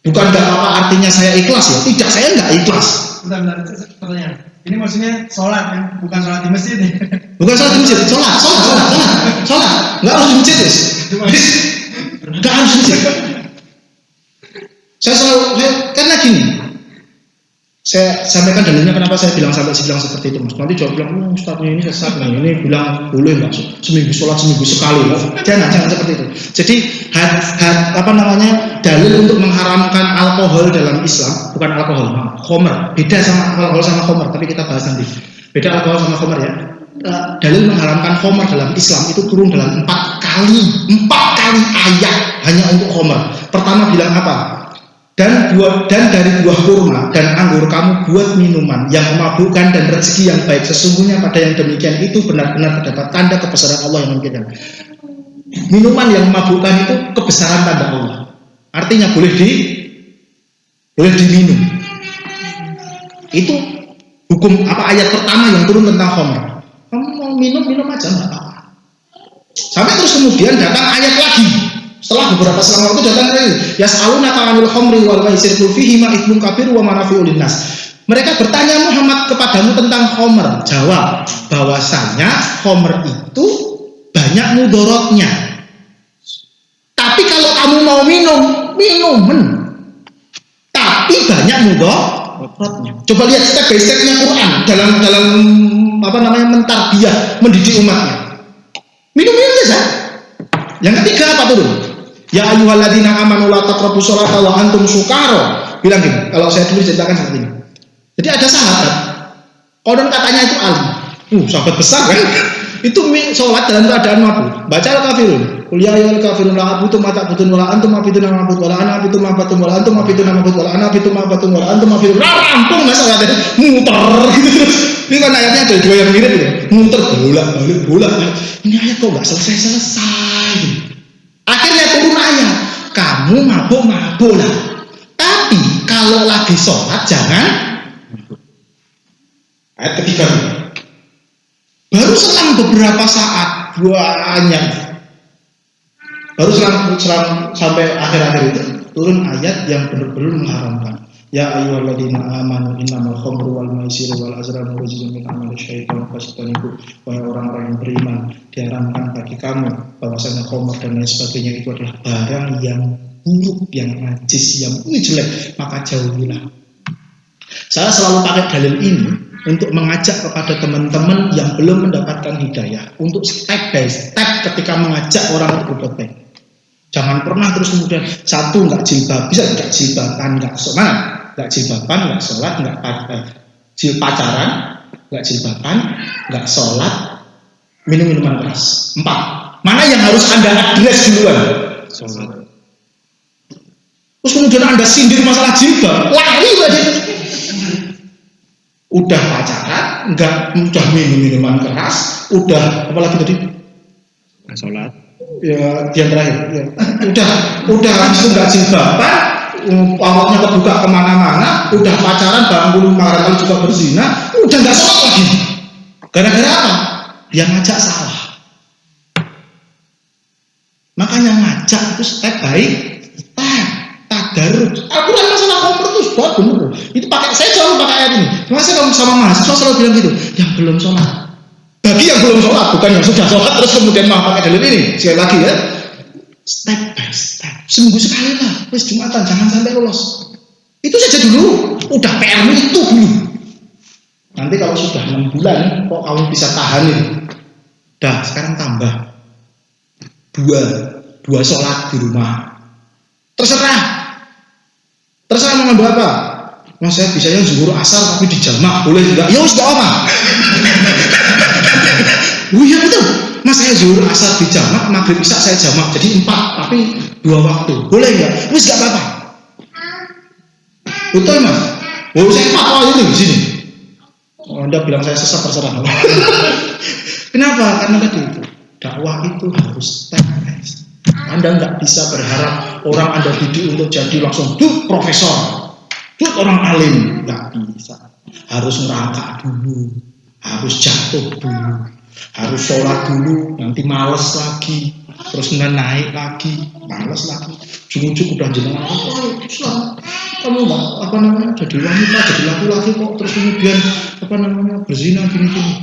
Bukan nggak apa-apa artinya saya ikhlas ya, tidak, saya nggak ikhlas. Bentar, pertanyaan. Ini maksudnya sholat kan, bukan sholat di masjid nih. Bukan sholat di masjid, sholat, nggak harus di masjid nggak harus di masjid. Karena gini, saya sampaikan dalilnya kenapa saya bilang seperti itu mas. Nanti jawab bilang, ustadznya ini sesat nih, ini bilang boleh nggak seminggu sholat seminggu sekali, jangan seperti itu. Jadi dalil untuk mengharamkan alkohol dalam Islam, bukan alkohol, khamr. Beda sama alkohol sama khamr, tapi kita bahas nanti. Beda alkohol sama khamr ya. Dalil mengharamkan khamr dalam Islam itu turun dalam 4 kali ayat hanya untuk khamr. Pertama bilang apa? Dan dari buah kurma dan anggur kamu buat minuman yang memabukkan dan rezeki yang baik. Sesungguhnya pada yang demikian itu benar-benar terdapat tanda kebesaran Allah yang memungkinkan. Minuman yang memabukkan itu kebesaran tanda Allah. Artinya boleh diminum. Itu hukum ayat pertama yang turun tentang khamr. Kamu mau minum aja nggak apa-apa. Sampai terus kemudian datang ayat lagi. Setelah beberapa selang waktu datang lagi, yas'alunaka 'anil khamri wal maisir qul fihima itsmun kabir wa manafi'u linnas. Mereka bertanya Muhammad kepadamu tentang khamr. Jawab bahwasanya khamr itu banyak mudorotnya. Tapi kalau kamu mau minuman. Tapi banyak mudorotnya. Coba lihat step by stepnya Quran dalam mentarbiyah, mendidik umatnya. Minum saja. Yang ketiga apa turun? Ya ayyuhalladzina amanu la taqrabus sholata wa antum sukara. Bilang gini, kalau saya dulu ceritakan seperti ini. Jadi ada sahabat, konon katanya itu alim. Sahabat besar kan? Itu sholat dalam keadaan mabuk. Baca al-kafirun. Kuliah ya al-kafirun la abudu mata butun wala antum abidun nama abud wala ana abidun ma batun wala antum abidun nama abud wala ana abidun ma batun wala antum abidun. Rampung Mas sholat itu muter gitu terus. Ini kan ayatnya ada dua yang mirip gitu. Muter bolak-balik. Ini ayat kok enggak selesai-selesai. Akhirnya turun ayat. Kamu mabuk-mabuk lah. Tapi kalau lagi sholat jangan. Ayat ketiga. Baru selang beberapa saat banyak. Baru selang sampai akhir-akhir itu turun ayat yang benar-benar mengharamkan. Ya ayyuhalladzina amanu innamal khamru wal maisiru wal azlamu rijzun min amali syaitan fastanibu. Wahai orang-orang yang beriman, diharamkan bagi kamu bahwasanya khamr dan lain sebagainya itu adalah barang yang buruk, yang najis, yang jelek, maka jauhilah. Saya selalu pakai dalil ini untuk mengajak kepada teman-teman yang belum mendapatkan hidayah untuk step by step ketika mengajak orang untuk berbuat baik. Jangan pernah terus kemudian satu nggak jilbab, bisa nggak jilbaban, nggak sholat, nggak jilbaban, nggak sholat, nggak pacaran, nggak jilbaban, nggak sholat, minum minuman keras. 4. Mana yang harus Anda address duluan? Sholat. Terus kemudian Anda sindir masalah jilbab, lari lagi. Udah pacaran, udah minum minuman keras, udah apalagi tadi? Sholat. Ya, yang terakhir. Ya. Udah habis itu nggak jilbaban, awalnya terbuka kemana-mana, udah pacaran, barangkali kemarin juga berzina, udah nggak sholat lagi. Gara-gara apa? Dia ngajak salah. Makanya ngajak itu step baik, tadarus. Aturan masalah kompor itu buat bener. Itu saya selalu pakai ayat ini. Masa kamu sama mahasiswa selalu bilang gitu, yang belum sholat. Bagi yang belum sholat, bukan yang sudah sholat terus kemudian mau pakai dalil ini. Sekali lagi ya, step by step. Seminggu sekali lah, wis Jumatan, jangan sampai lolos. Itu saja dulu. Udah PR-mu itu dulu. Nanti kalau sudah 6 bulan, kok kamu bisa tahanin. Dah, sekarang tambah. 2 sholat di rumah. Terserah mau ngambil apa? Mas saya bisanya zuhur asar tapi di jamak, boleh juga? Ya wis gak apa. Oh iya betul. Mas saya zuhur asar di jamak, maghrib isya saya jamak, jadi 4 tapi 2 waktu. Boleh enggak? Wis gak apa-apa. Betul Mas. Oh saya fatwa itu di sini. Oh, Anda bilang saya sesat terserah. Kenapa? Karena tadi itu dakwah itu harus step by step. Anda nggak bisa berharap orang Anda didik untuk jadi langsung profesor, orang alim, nggak bisa. Harus merangkak dulu, harus jatuh dulu, harus sholat dulu, nanti males lagi, terus naik lagi, males lagi. Ujung-ujung udah jenengan, kamu nggak jadi wanita, jadi laki-laki kok, terus kemudian berzina gini-gini.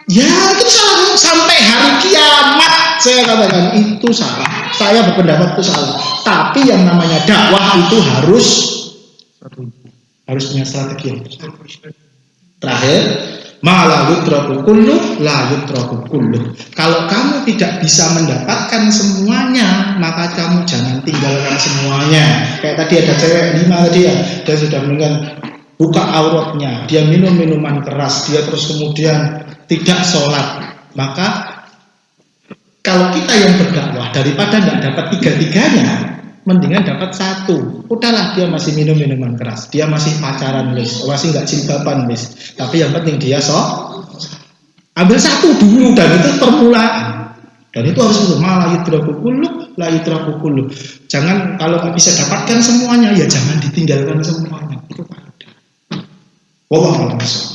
Ya itu salah sampai hari kiamat. Saya katakan itu salah. Saya berpendapat itu salah. Tapi yang namanya dakwah itu harus punya strategi. Terakhir, ma la yutraku kullu la yutraku kullu. Kalau kamu tidak bisa mendapatkan semuanya, maka kamu jangan tinggalkan semuanya. Kayak tadi ada cewek 5 tadi ya, dia sudah meninggal, buka auratnya, dia minum minuman keras, dia terus kemudian tidak sholat. Maka kalau kita yang berdakwah daripada tidak dapat 3-tiganya, mendingan dapat 1. Udahlah, dia masih minum minuman keras, dia masih pacaran masih nggak jilbaban tapi yang penting dia ambil 1 dulu, dan itu permulaan. Dan itu harus betul, la yutraku kullu. Jangan, kalau nggak bisa dapatkan semuanya, ya jangan ditinggalkan semuanya. Itu ada. Wallahu a'lam.